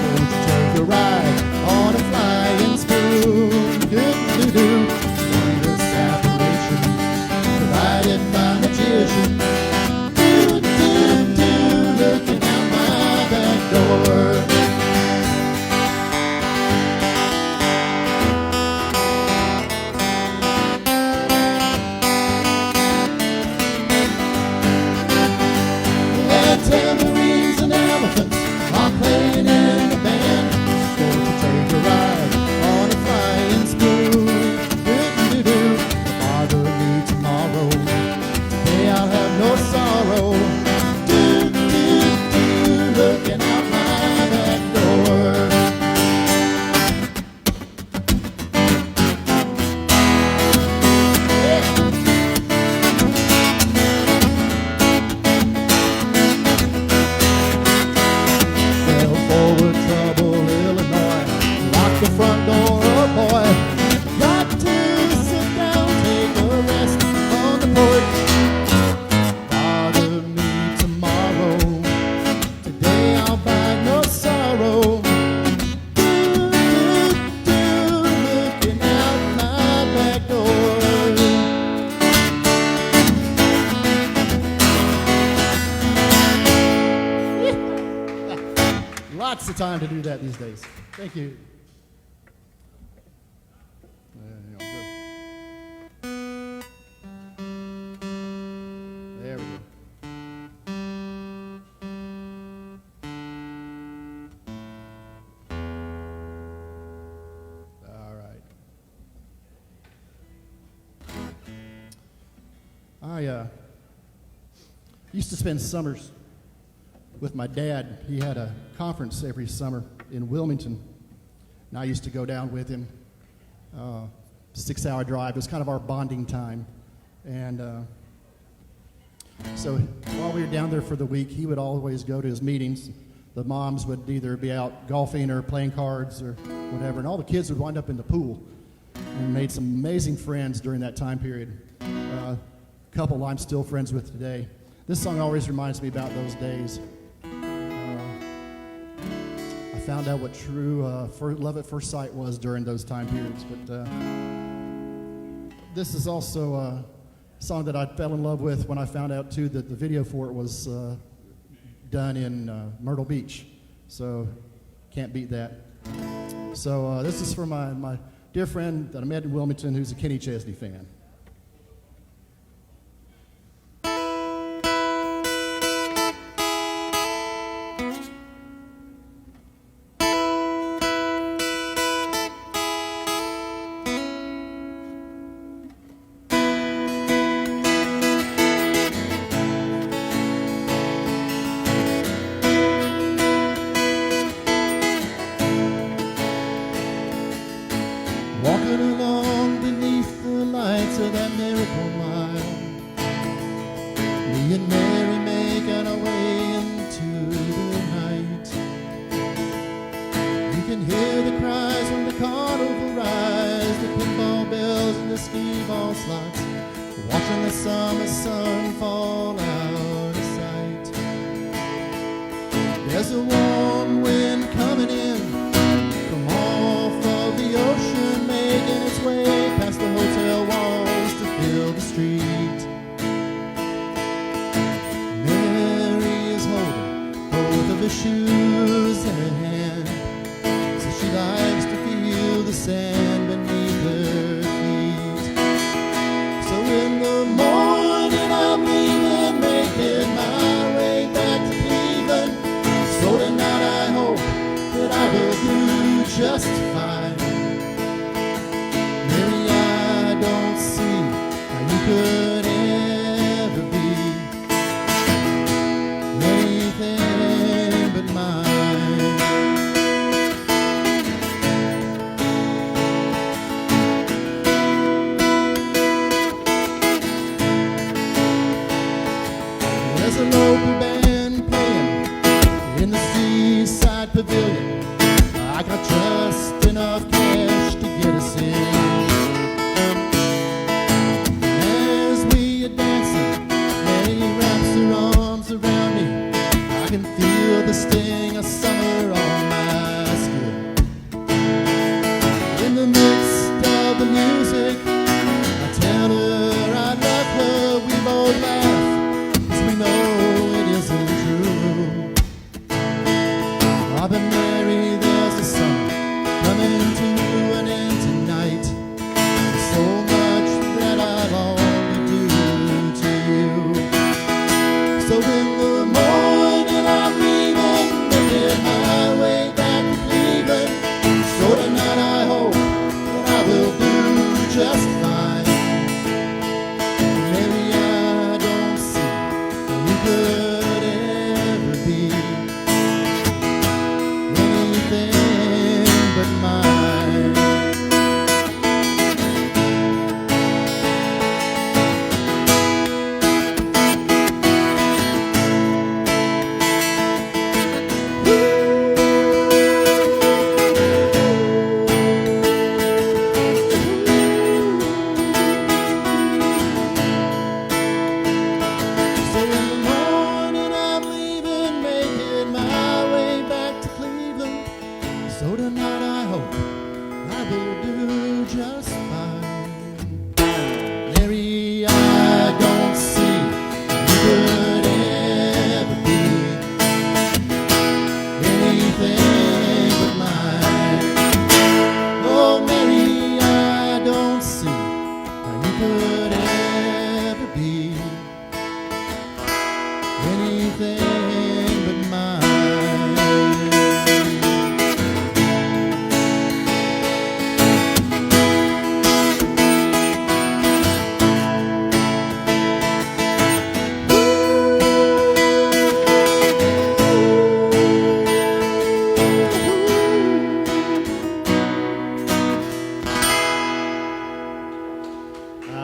Won't you take a ride on a flying spoon? Do-do-do, wondrous apparition provided by magicians. Do-do-do, looking out my back door. And tambourines and elephants are playing in the band. Going to take a ride on a flying spoon. Do-do-do, bother me tomorrow. Today I'll have no sorrow. Do-do-do, looking out my back door. Well, forward trouble, Illinois. Lock the front door, oh boy. Got to sit down, take a rest on the porch. Bother me tomorrow. Today I'll find no sorrow. Do-do-do, looking out my back door. Lots of time to do that these days. Thank you. There we go. All right. I used to spend summers with my dad. He had a conference every summer in Wilmington, and I used to go down with him. 6-hour drive. It was kind of our bonding time. And so while we were down there for the week, he would always go to his meetings. The moms would either be out golfing or playing cards or whatever, and all the kids would wind up in the pool, and made some amazing friends during that time period. A couple I'm still friends with today. This song always reminds me about those days. I found out what true love at first sight was during those time periods. But this is also a song that I fell in love with when I found out, too, that the video for it was done in Myrtle Beach. So can't beat that. So this is for my dear friend that I met in Wilmington who's a Kenny Chesney fan. Walking along beneath the lights of that miracle mile, me and Mary making our way into the night. You can hear the cries when the carnival rise, the pinball bells and the skee ball slots, watching the summer sun fall out of sight. There's a warm wind coming in from off of the ocean, making its way past the hotel walls to fill the street. Mary is holding both of her shoes in her hand, so she likes to feel the sand beneath her feet. So in the morning I'm leaving, making my way back to Cleveland. So tonight I hope that I will do just fine. Could ever be anything but mine. There's a local band playing in the Seaside Pavilion. I got just enough cash to get us in. The sting of summer on my skin. In the midst of the music, I tell her I love her. We both laugh, 'cause we know it isn't true. Oh, but Mary, there's a summer coming to an end tonight. There's so much that I long to do to you. So in the morning I'm my way back to Cleveland. So tonight I hope that I will do just fine. Maybe I don't see how you could ever be anything but mine.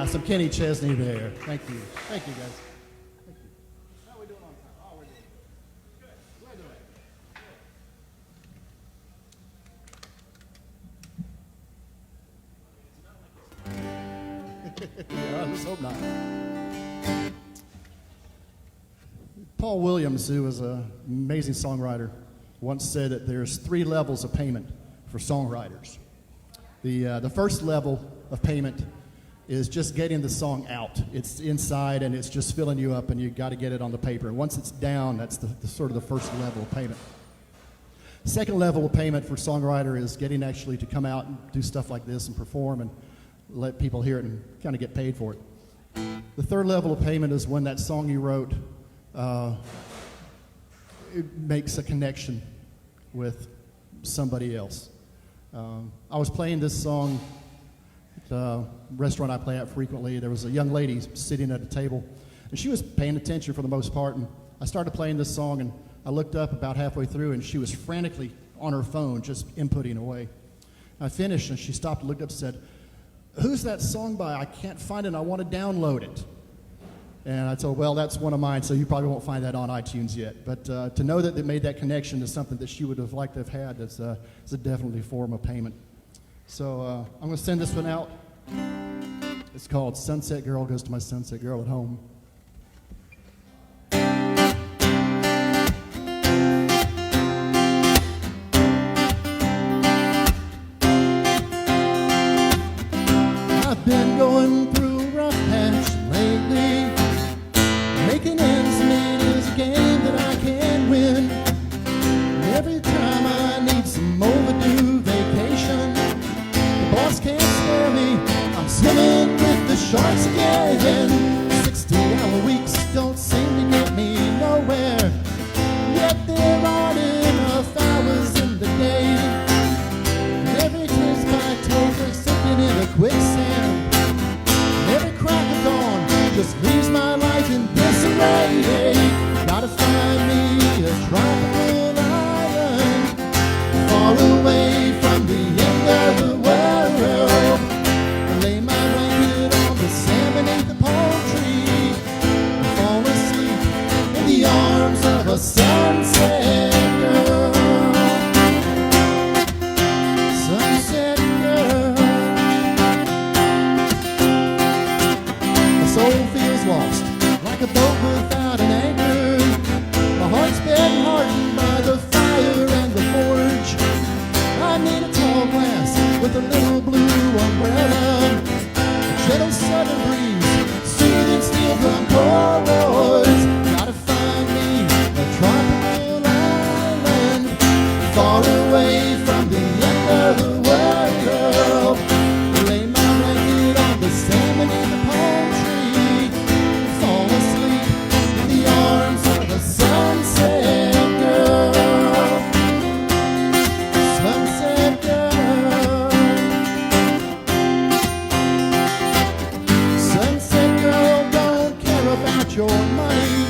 Some Kenny Chesney there. Thank you. Thank you, guys. Thank you. How are we doing on time? Oh, we're doing good. We're doing yeah, let's hope not. Paul Williams, who was an amazing songwriter, once said that there's 3 levels of payment for songwriters. The first level of payment is just getting the song out. It's inside and it's just filling you up, and you got to get it on the paper. And once it's down, that's the sort of the first level of payment. Second level of payment for songwriter is getting actually to come out and do stuff like this and perform and let people hear it and kind of get paid for it. The third level of payment is when that song you wrote it makes a connection with somebody else. I was playing this song at the restaurant I play at frequently. There was a young lady sitting at a table, and she was paying attention for the most part, and I started playing this song, and I looked up about halfway through, and she was frantically on her phone just inputting away. I finished, and she stopped and looked up and said, "Who's that song by? I can't find it, and I want to download it." And I told her, well, that's one of mine, so you probably won't find that on iTunes yet. But to know that they made that connection to something that she would have liked to have had, it's a definitely a form of payment. So I'm going to send this one out. It's called Sunset Girl Goes to My Sunset Girl at Home. I've been going through a rough patch lately. Making ends meet is a game that I can't win. Every time I need some overdue vacation, the boss can't spare me. I'm swimming with the sharks again. 60-hour weeks don't seem to get me nowhere. Yet there aren't enough hours in the day. Every twist I take is sinking in a quicksand. Every crack of dawn just leaves my life in disarray. Gotta find me a tropical island far away from the end of the world. I lay my blanket on the sand beneath the palm tree and fall asleep in the arms of a sunset girl. Sunset girl. My soul feels lost, like a boat without an anchor. My heart's been hardened by the fire and the forge. I need a tall glass with a little blue umbrella, a gentle southern breeze, soothing steel drum chords. Gotta find me a tropical island far away from the end of the world. Lay my blanket on the sand beneath the palm tree, fall asleep in the arms of a sunset girl. Sunset girl. Sunset girl, don't care about your money.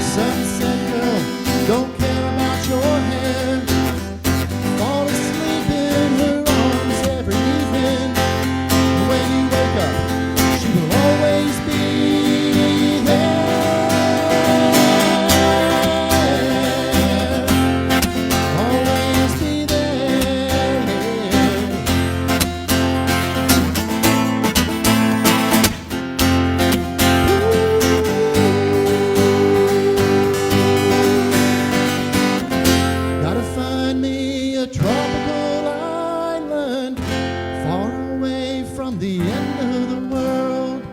Sunset girl, don't care about your hair. Fall asleep in her arms every evening. When you wake up, she will always be there. Always be there. Gotta find me a tropical island far away from the end of the world.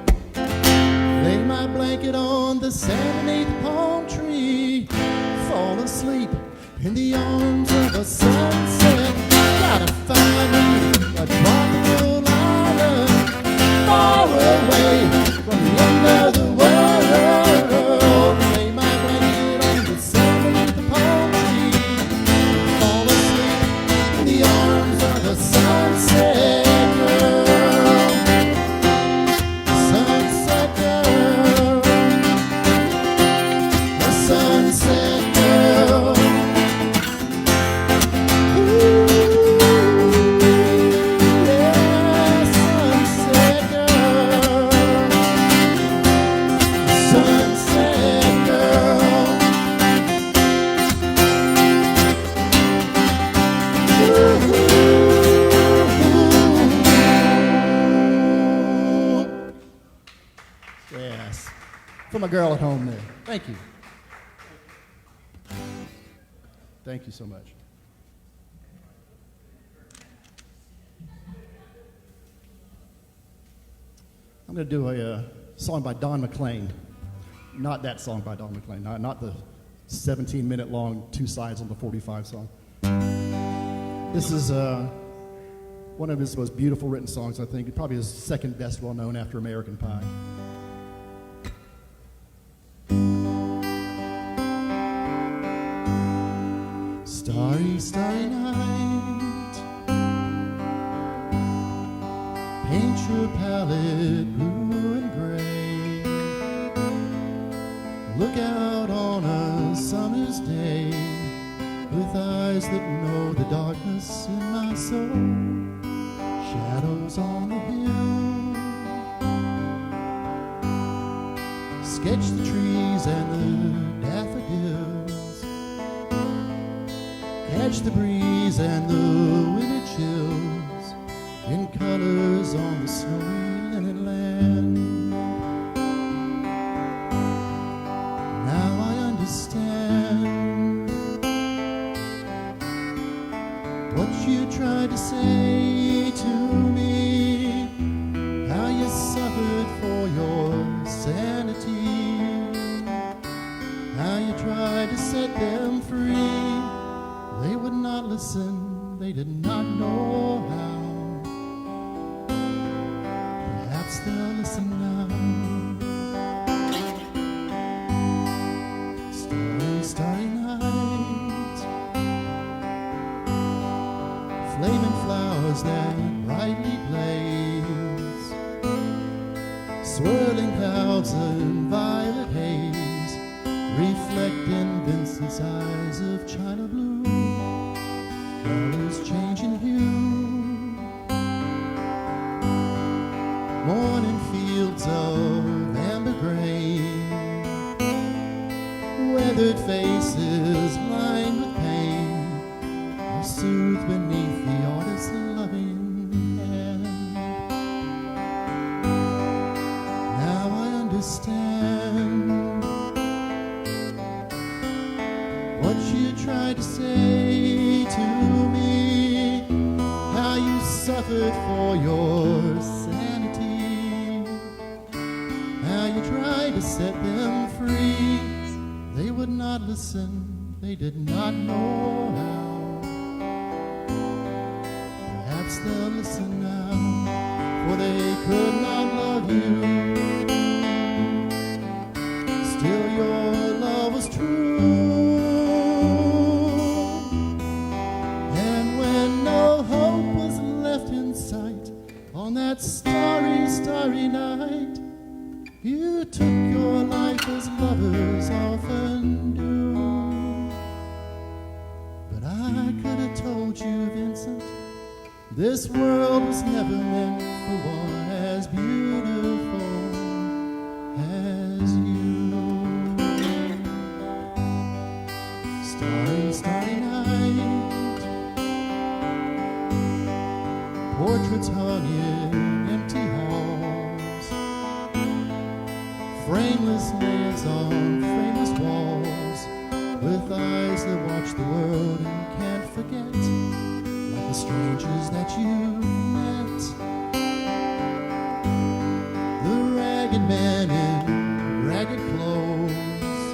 Lay my blanket on the sand beneath the palm tree, fall asleep in the arms of a sunset. Gotta find me a tropical island far away from the end of the world. Lay my blanket on the sand beneath the palm tree, fall asleep in the arms of a sunset girl. Sunset girl. The sunset girl. Ooh. For my girl at home there. Thank you. Thank you so much. I'm going to do a song by Don McLean. Not that song by Don McLean, not the 17-minute long 2 sides on the 45 song. This is one of his most beautiful written songs, I think. Probably his second best well-known after American Pie. Starry, starry night, paint your palette blue and gray. Look out on a summer's day with eyes that know the darkness in my soul. Shadows on the hill, sketch the trees and the daffodils, catch the breeze and the winter chills in colors on the snowy linen land. Now I understand what you tried to say to me, how you suffered for your sanity, how you tried to set them free. They would not listen, they did not know how. Perhaps they'll listen now. Starry, starry night, flaming flowers that brightly blaze, swirling clouds and violet haze, reflect in Vincent's eyes of china blue. Colors change in hue, morning fields of amber grain, weathered faces lined with pain are soothed beneath the artist's loving hand. Now I understand what you tried to say to me, how you suffered for your sanity, how you tried to set them free. They would not listen, they did not know how. Perhaps they'll listen now, for they could not love you. Still your love was true. On that starry, starry night, you took your life as lovers often do. But I could have told you, Vincent, this world was never meant for one as beautiful as you. Starry, starry night, portraits hung in empty halls, frameless nails on frameless walls, with eyes that watch the world and can't forget, like the strangers that you met. The ragged man in ragged clothes,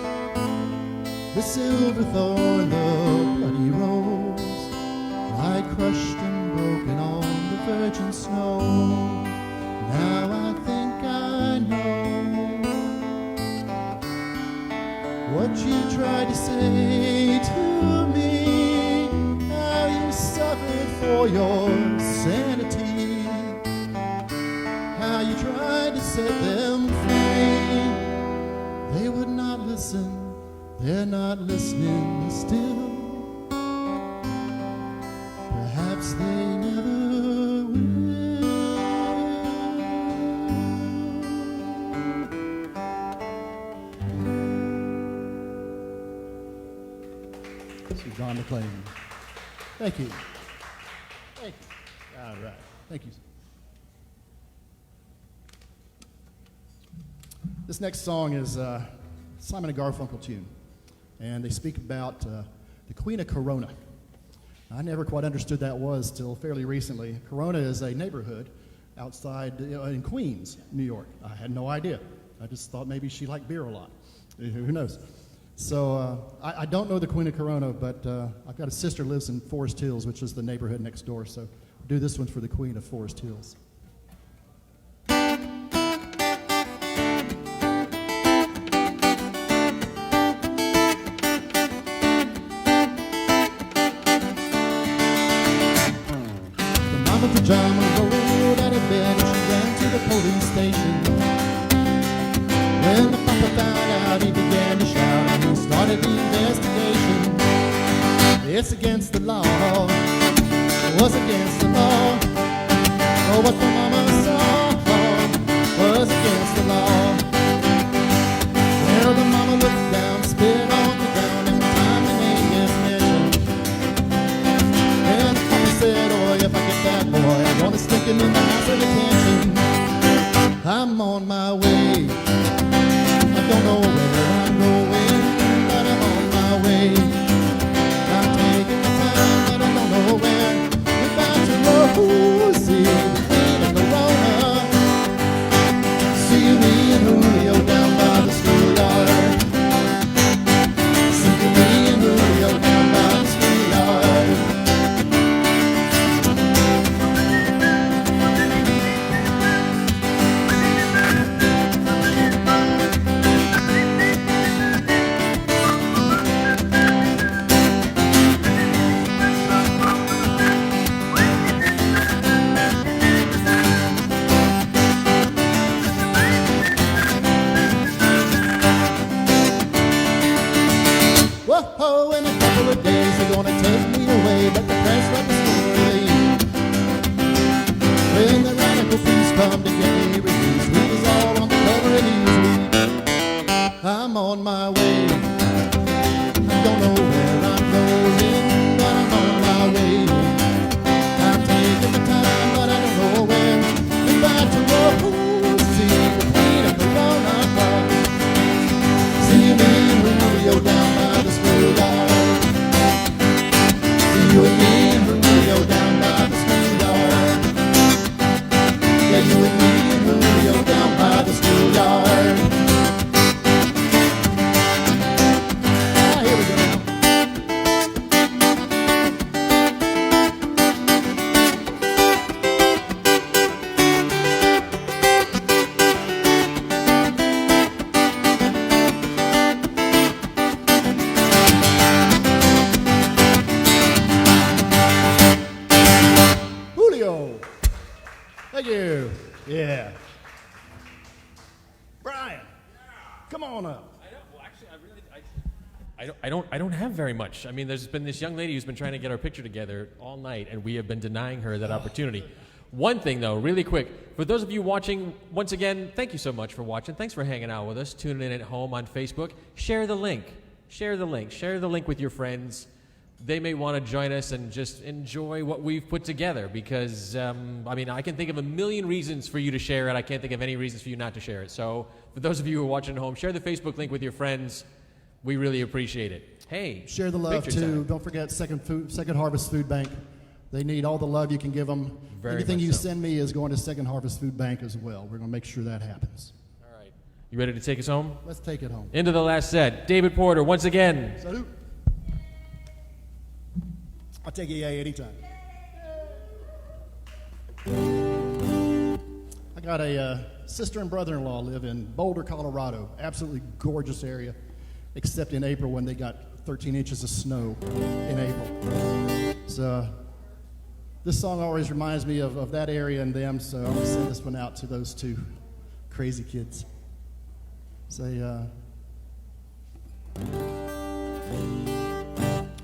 the silver thorn, the bloody rose, lie crushed and broken on the virgin snow. Now I think I know what you tried to say to me, how you suffered for your sanity, how you tried to set them free. They would not listen, they're not listening still. Perhaps they never will. This is Don McLean. Thank you. Thank you. All right. Thank you. This next song is Simon and Garfunkel tune, and they speak about the Queen of Corona. I never quite understood that was till fairly recently. Corona is a neighborhood outside in Queens, New York. I had no idea. I just thought maybe she liked beer a lot. Who knows? So I don't know the Queen of Corona, but I've got a sister who lives in Forest Hills, which is the neighborhood next door. So I'll do this one for the Queen of Forest Hills. Pajama rolled out of bed and she ran to the police station. When the papa found out, he began to shout and he started the investigation. It's against the law. It was against the law. Oh, what the mama saw was against the law. Well, the mama looked down, spit on the ground, and the time the name gets mentioned. And the papa said, oh, if I get that boy, I'm gonna stick him in the house of detention. I'm on my way. I don't know where I'm going, but I'm on my way. I'm taking the time, but I don't know where. We're about to roll, see the Queen of Corona. See me and Julio down by the schoolyard. See me and Julio down by the schoolyard. Whoa, in a couple of days they're gonna take me away, but the press let the story leak. When the radical priests come to get me released, we was all on the cover of Newsweek. I'm on my way. I don't know where I'm going, but I'm on my way. I'm taking the time, but I don't know when. We're about to roll, see the Queen of Corona. See me and Julio down by the schoolyard. See you and me and Julio down by the schoolyard. Yeah, you and me and Julio down by the schoolyard. Ah, here we go. Julio. Thank you. Yeah. Brian, come on up. I don't have very much. I mean, there's been this young lady who's been trying to get our picture together all night, and we have been denying her that opportunity. One thing, though, really quick, for those of you watching, once again, thank you so much for watching. Thanks for hanging out with us, tuning in at home on Facebook. Share the link. Share the link. Share the link with your friends. They may want to join us and just enjoy what we've put together because, I mean, I can think of a million reasons for you to share it. I can't think of any reasons for you not to share it. So for those of you who are watching at home, share the Facebook link with your friends. We really appreciate it. Hey, Share the love, picture too. time. Don't forget Second Harvest Food Bank. They need all the love you can give them. Very Anything much you so. send me is going to Second Harvest Food Bank as well. We're going to make sure that happens. All right. You ready to take us home? Let's take it home. Into the last set. David Porter, once again. Salute. I'll take a yay anytime. I got a sister and brother-in-law live in Boulder, Colorado. Absolutely gorgeous area, except in April when they got 13 inches of snow in April. So this song always reminds me of that area and them, so I'm going to send this one out to those two crazy kids. Say,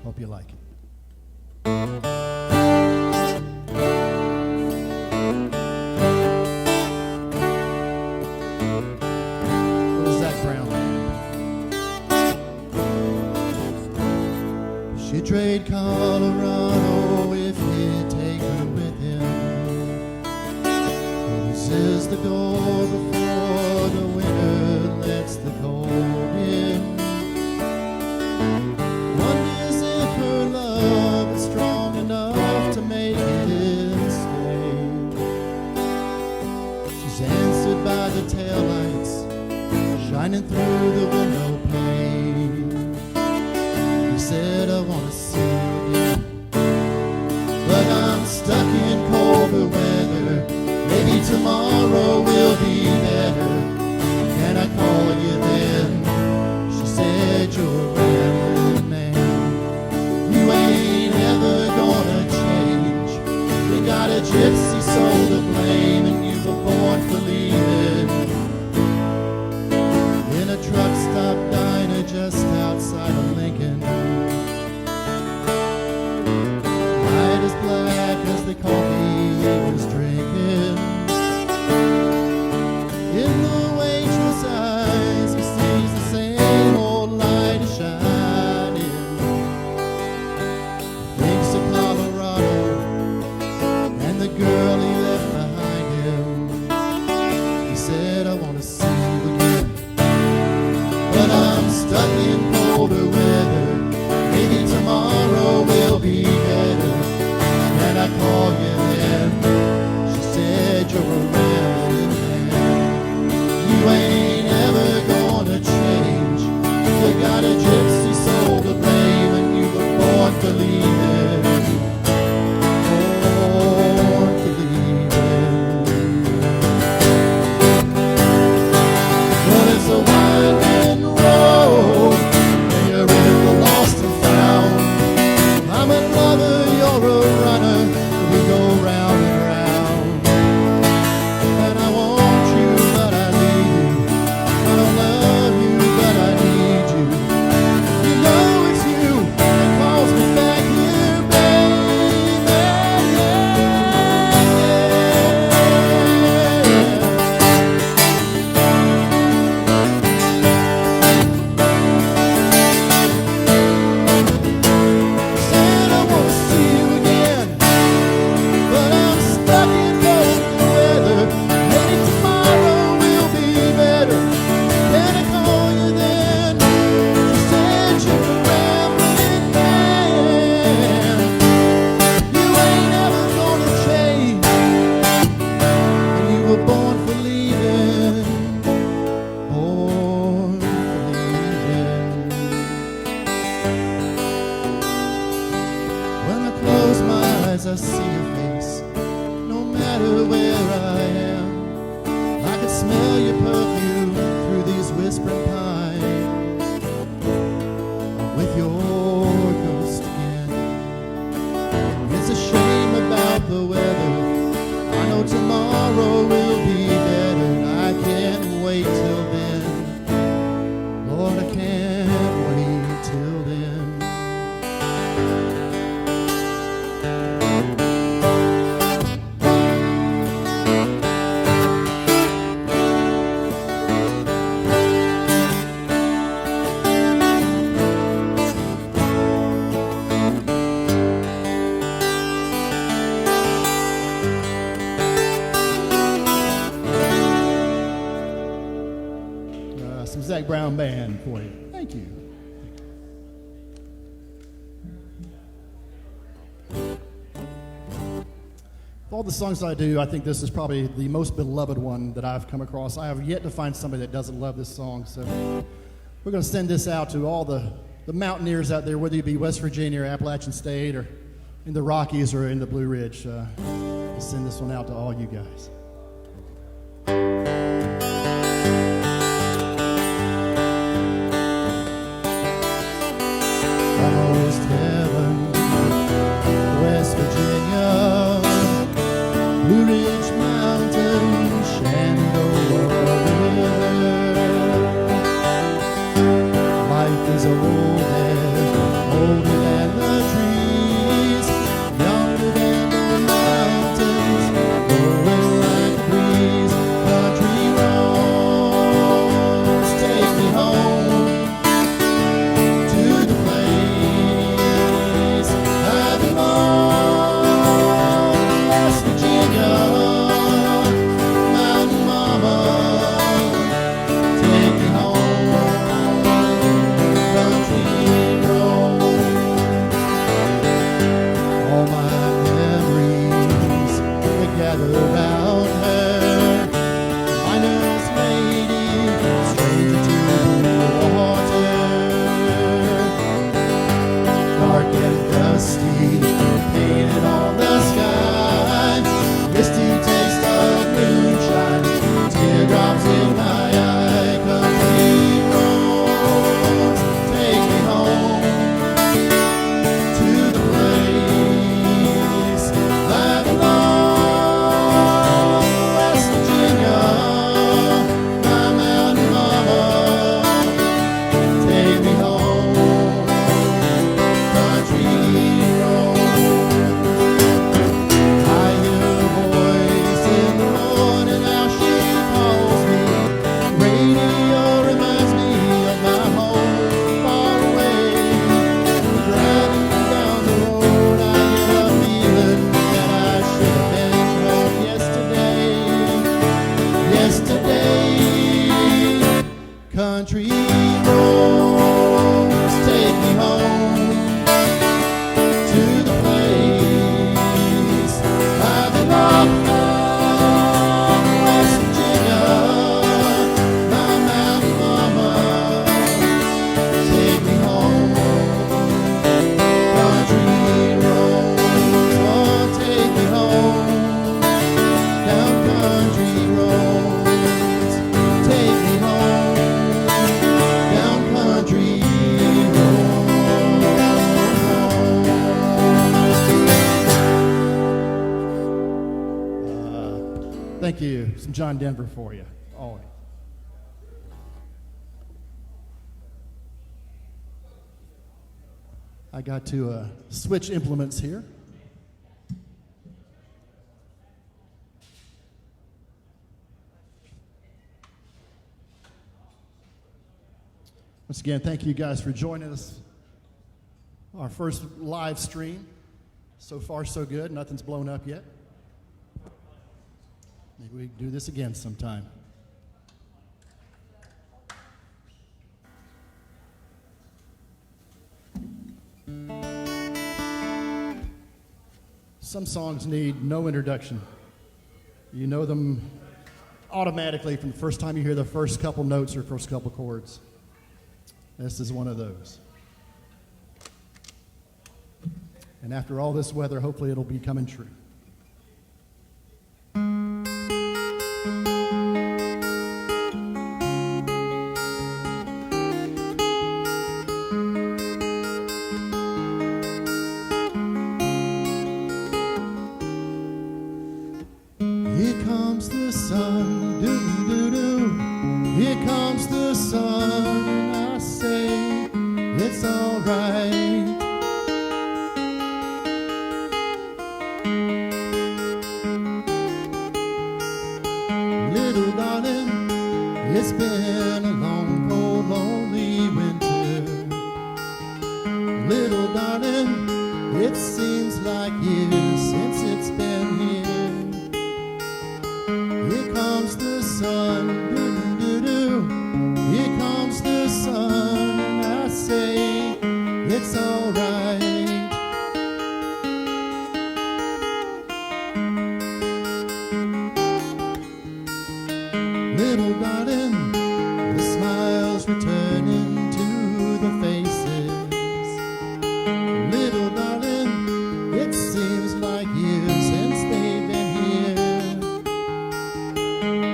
hope you like it. What was that, Brown? She'd trade Colorado if he'd take her with him. Closes the door before the winter gets the golden. Wonders if her love is strong enough to make it stay. She's answered by the taillights shining through the window pane. He said, I want to see you again, but I'm stuck in colder weather. Maybe tomorrow will be better. Can I call you then? She said, you're a rambling man. You ain't ever gonna change. You got a gypsy soul to blame, and you were born for leaving. In a truck stop diner just outside of Lincoln, light as black as the coffee he was drinking. In the waitress' eyes, he sees the same old light shining. Thinks of Colorado and the girl he left behind him. He said, I want to see you again, but I'm stuck in colder weather. Maybe tomorrow will be better. Can I call you then? She said, you're a rambling man. You ain't ever gonna change. You got a gypsy soul to blame, and you were born for leaving. Born for leaving. Well, it's a winding road, and you're in the lost and found. I'm a lover, you're a runner, we go round and round. And I want you, but I need you. I don't love you, but I need you. You know it's you that calls me back here, baby. Said I want to see you again, but I'm stuck in cold weather. Maybe tomorrow will be better. Can I call you then? She said, you're a rambling man. You ain't ever gonna change, and you were born for leaving. Born for leaving. When I close my eyes, I see your face. No matter where I am, I can smell your perfume through these whispering pines. I'm with your ghost again. It's a shame about the weather. I know tomorrow will be better. I can't wait till then. Lord, I can't wait till then. Some Zach Brown Band for you. Thank you. Of all the songs I do, I think this is probably the most beloved one that I've come across. I have yet to find somebody that doesn't love this song. So we're going to send this out to all the mountaineers out there, whether you be West Virginia or Appalachian State or in the Rockies or in the Blue Ridge. We'll send this one out to all you guys. Almost heaven, West Virginia, Blue Ridge Mountain, Shenandoah River. Life is older than the trees, younger than the mountains, growing from John Denver for you, always. I got to switch implements here. Once again, thank you guys for joining us. Our first live stream. So far, so good. Nothing's blown up yet. Maybe we can do this again sometime. Some songs need no introduction. You know them automatically from the first time you hear the first couple notes or first couple chords. This is one of those. And after all this weather, hopefully it'll be coming true. Here comes the sun, doo-doo-doo. Here comes the sun, and I say it's all right. Little darling, it's been a long, cold, lonely winter. Little darling, it seems like years since it's been here. Here comes the sun, doo-doo-doo. Here comes the sun, and I say it's all right. Little darling, the smiles returning to the faces. Little darling, it seems like years since they've been here.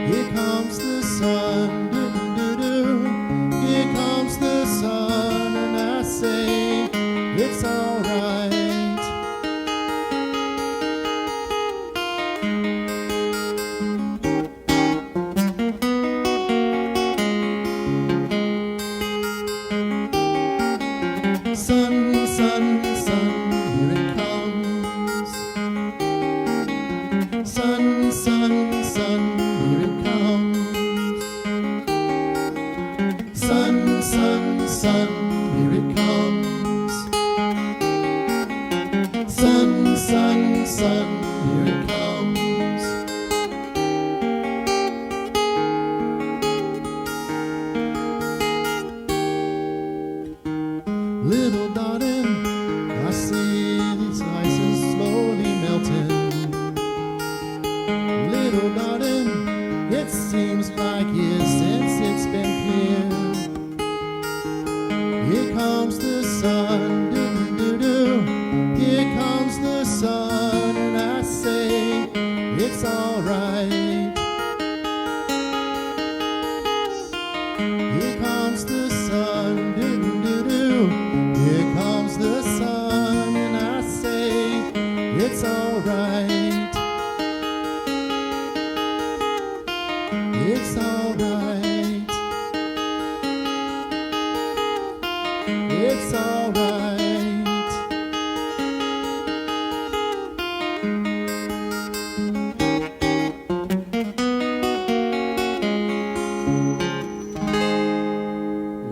Here comes the sun, doo-doo-doo. Here comes the sun, and I say it's all right. Sun, sun, sun, here it comes. Sun, sun, sun, here it comes. Sun, sun, sun, here it comes. Sun, sun, sun, here it comes. Little darling, I see these ices slowly melting. Little darling, it seems like years since it's been clear. Here comes the sun, doo-doo-doo. Here comes the sun, and I say it's all right. Here comes the sun, doo-doo-doo. Here comes the sun, and I say it's all right. It's all right. It's all right.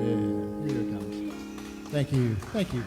Yeah, here it comes. Thank you. Thank you.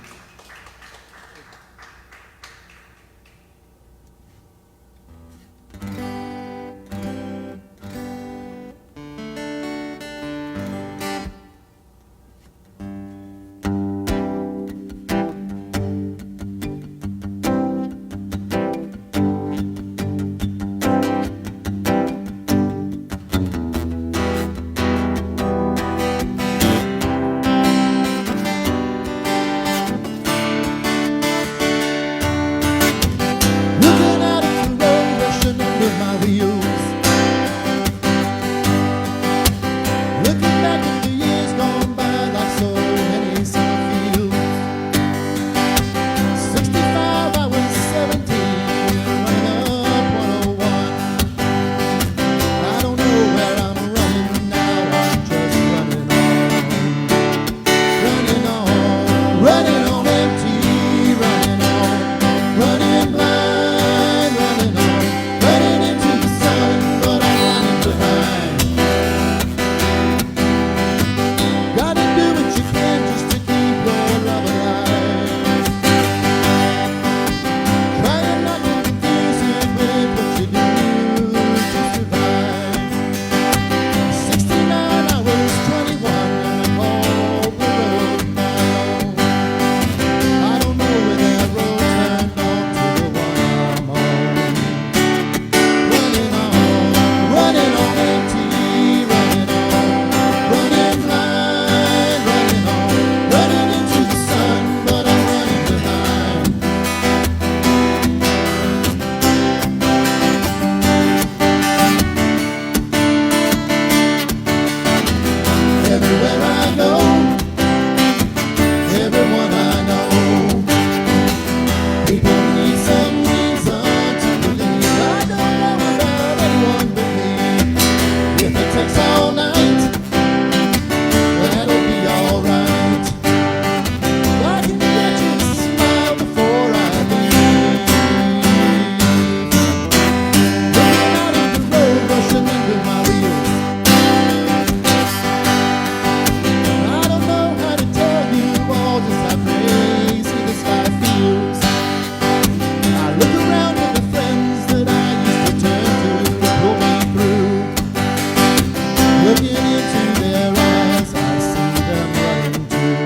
Looking into their eyes, I see them running too.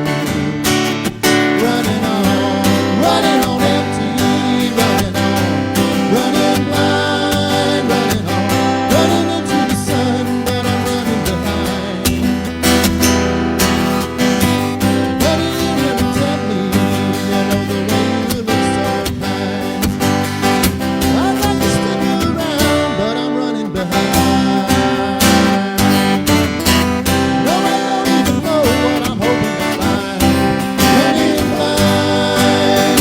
Running on empty, running on, running blind, running on, running into the sun, but I'm running behind. Running in here and tell me, you know the way you look so kind. I'd like to stick around, but I'm running behind. No, I don't even know what I'm hoping to find. Running blind,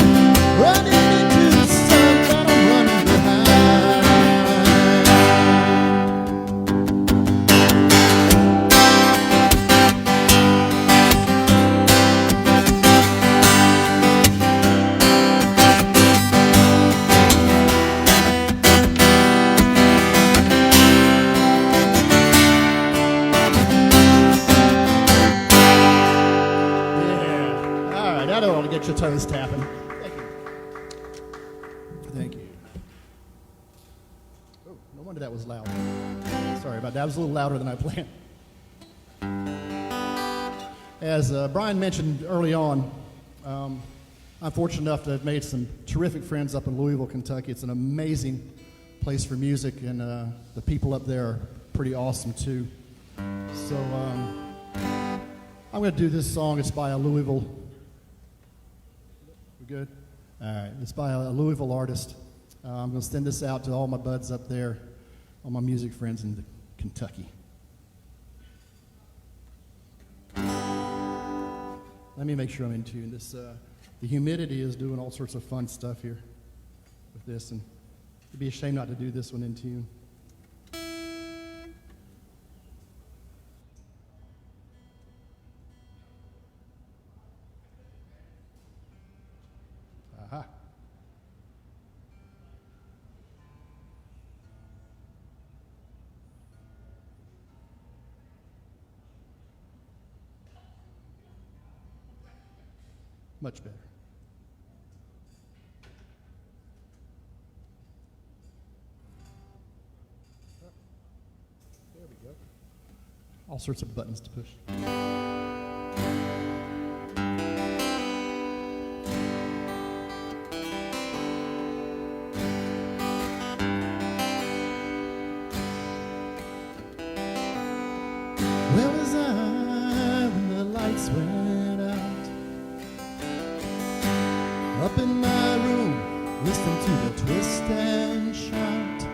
running into the sun, but I'm running behind. Yeah. All right, that ought to get your toes tapping. Thank you. Thank you. Oh, no wonder that was loud. Sorry about that. That was a little louder than I planned. As Brian mentioned early on, I'm fortunate enough to have made some terrific friends up in Louisville, Kentucky. It's an amazing place for music, and the people up there are pretty awesome too. So I'm going to do this song. It's by a Louisville. We good? All right. It's by a Louisville artist. I'm going to send this out to all my buds up there, all my music friends in Kentucky. Let me make sure I'm in tune. This the humidity is doing all sorts of fun stuff here with this, and it'd be a shame not to do this one in tune. Aha. Much better. There we go. All sorts of buttons to push. Where was I when the lights went out? Up in my room, listening to the twist and shout.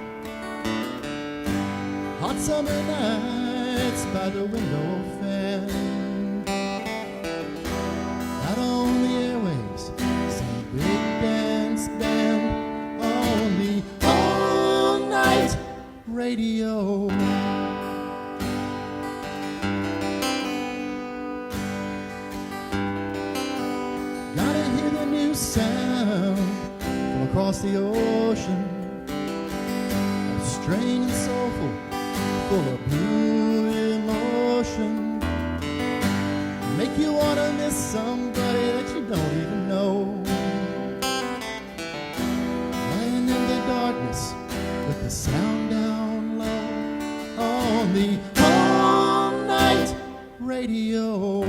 Hot summer nights by the window fan. Out on the airwaves, some big dance band on the all-night radio. Gotta hear the new sound from across the ocean. Strange and soulful, full of blue emotion. Make you wanna miss somebody that you don't even know. Lying in the darkness with the sound down low on the all-night radio.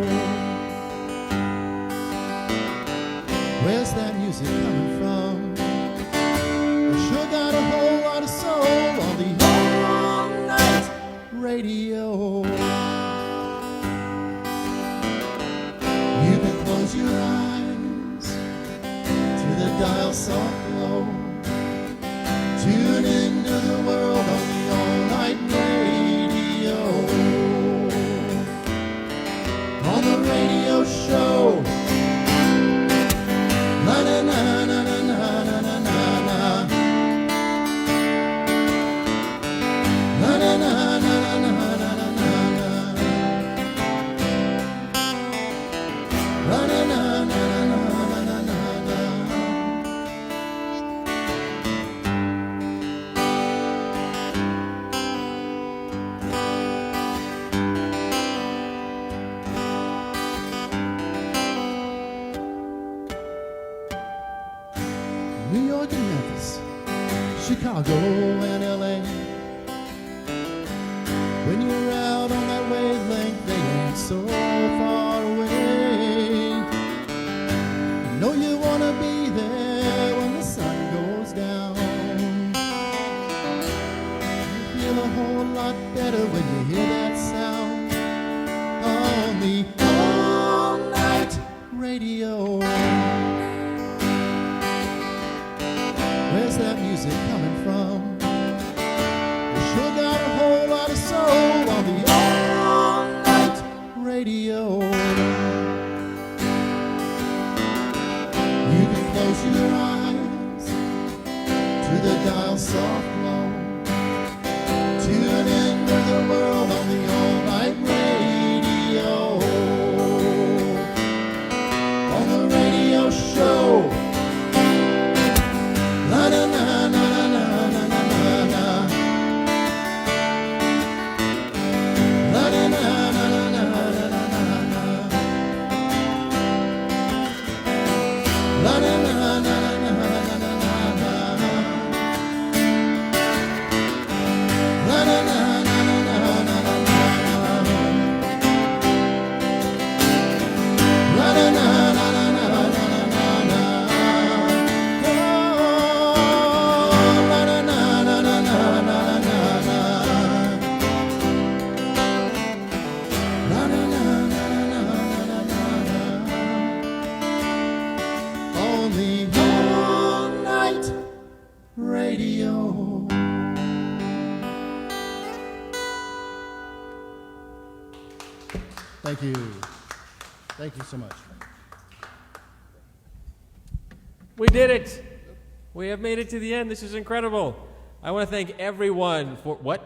Where's that music coming from? I sure got a whole lot of soul on the all-night radio. You can close your eyes to the dial soft glow. Tune into the world on the all-night radio. On the radio show. Na na na na na na na na na. Na na na na na na na na na. Na na na na na na na na. New York and Memphis, Chicago and LA. When you're out on that Thank you. Thank you so much. We did it. We have made it to the end. This is incredible. I want to thank everyone for what?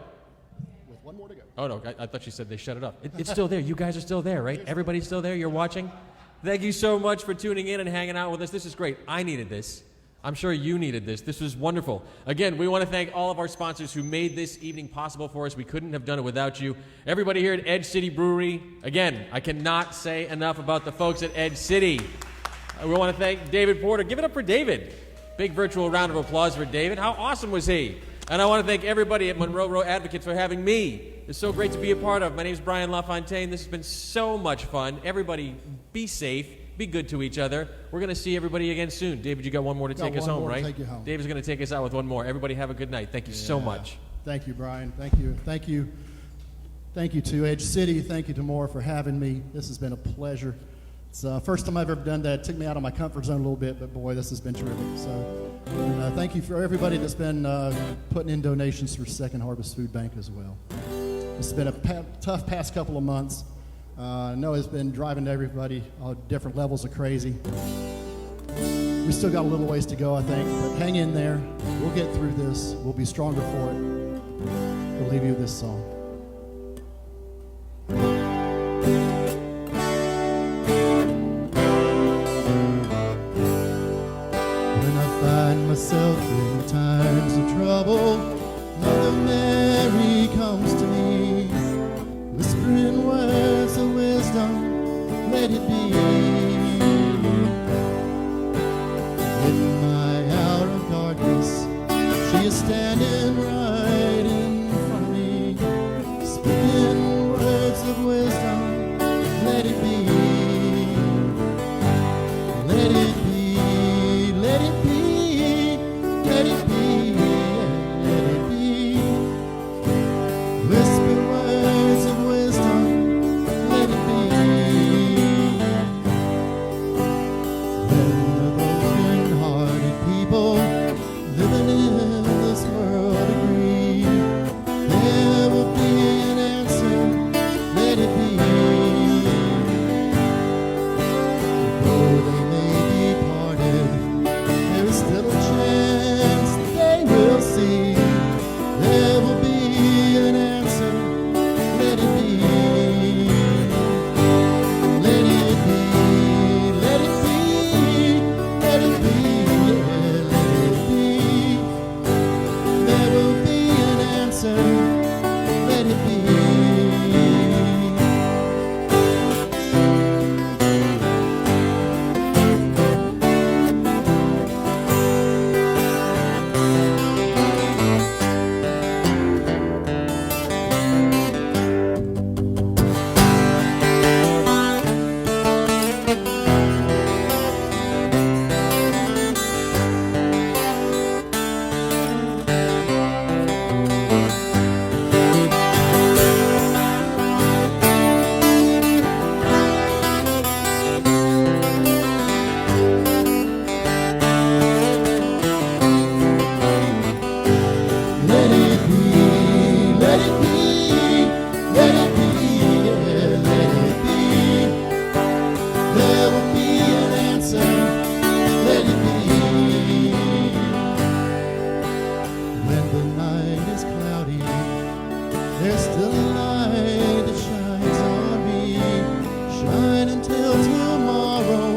With one more to go. Oh, no, I thought you said they shut it off. It's still there. You guys are still there, right? Everybody's still there. You're watching. Thank you so much for tuning in and hanging out with us. This is great. I needed this. I'm sure you needed this. This was wonderful. Again, we want to thank all of our sponsors who made this evening possible for us. We couldn't have done it without you. Everybody here at Edge City Brewery. Again, I cannot say enough about the folks at Edge City. We want to thank David Porter. Give it up for David. Big virtual round of applause for David. How awesome was he? And I want to thank everybody at Monroe Road Advocates for having me. It's so great to be a part of. My name is Brian LaFontaine. This has been so much fun. Everybody, be safe. Be good to each other. We're going to see everybody again soon. David, you got one more to take us home, right? Take you home. David's going to take us out with one more. Everybody have a good night. Thank you so much. Thank you, Brian. Thank you. Thank you. Thank you to Edge City. Thank you to MORA for having me. This has been a pleasure. It's the first time I've ever done that. It took me out of my comfort zone a little bit, but boy, this has been terrific. So, and, thank you for everybody that's been putting in donations for Second Harvest Food Bank as well. It's been a tough past couple of months. I know it's been driving everybody on different levels of crazy. We still got a little ways to go, I think, but hang in there. We'll get through this. We'll be stronger for it. We'll leave you with this song. When I find myself in times of trouble, Mother Mary comes to me, whispering words of wisdom, let it be. In my hour of darkness, she is standing right in front of me, speaking words of wisdom, let it be. Let it be, let it be, let it be, let it be. Whisper words of wisdom, let it be. When the broken-hearted people living in this world agree, there will be an answer, let it be. Though they may be parted, there is still a chance that they will see. There will be an answer, let it be. Let it be, let it be, let it be, yeah, let it be. There will be an answer, let it be. Let it be, let it be, let it be, yeah, let it be. There will be an answer, let it be. When the night is cloudy, there's still a light that shines on me. Shine until tomorrow,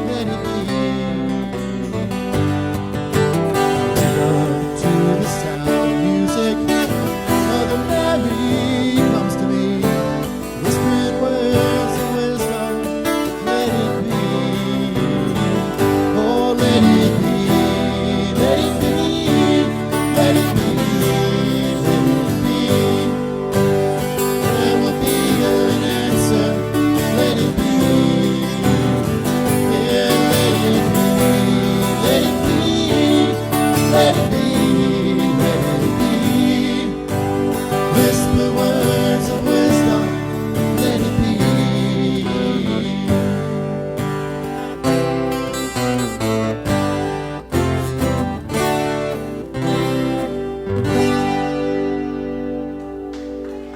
let it be. To the sound of music, Mother Mary comes to me, whispering words of wisdom, let it be. Oh, let it be, let it be, let it be, let it be. There will be an answer, let it be. Yeah, let it be, let it be, let it be. Whisper words of wisdom, let it be.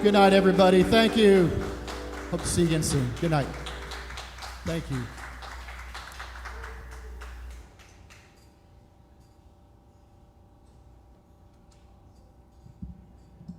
Good night, everybody. Thank you. Hope to see you again soon. Good night. Thank you.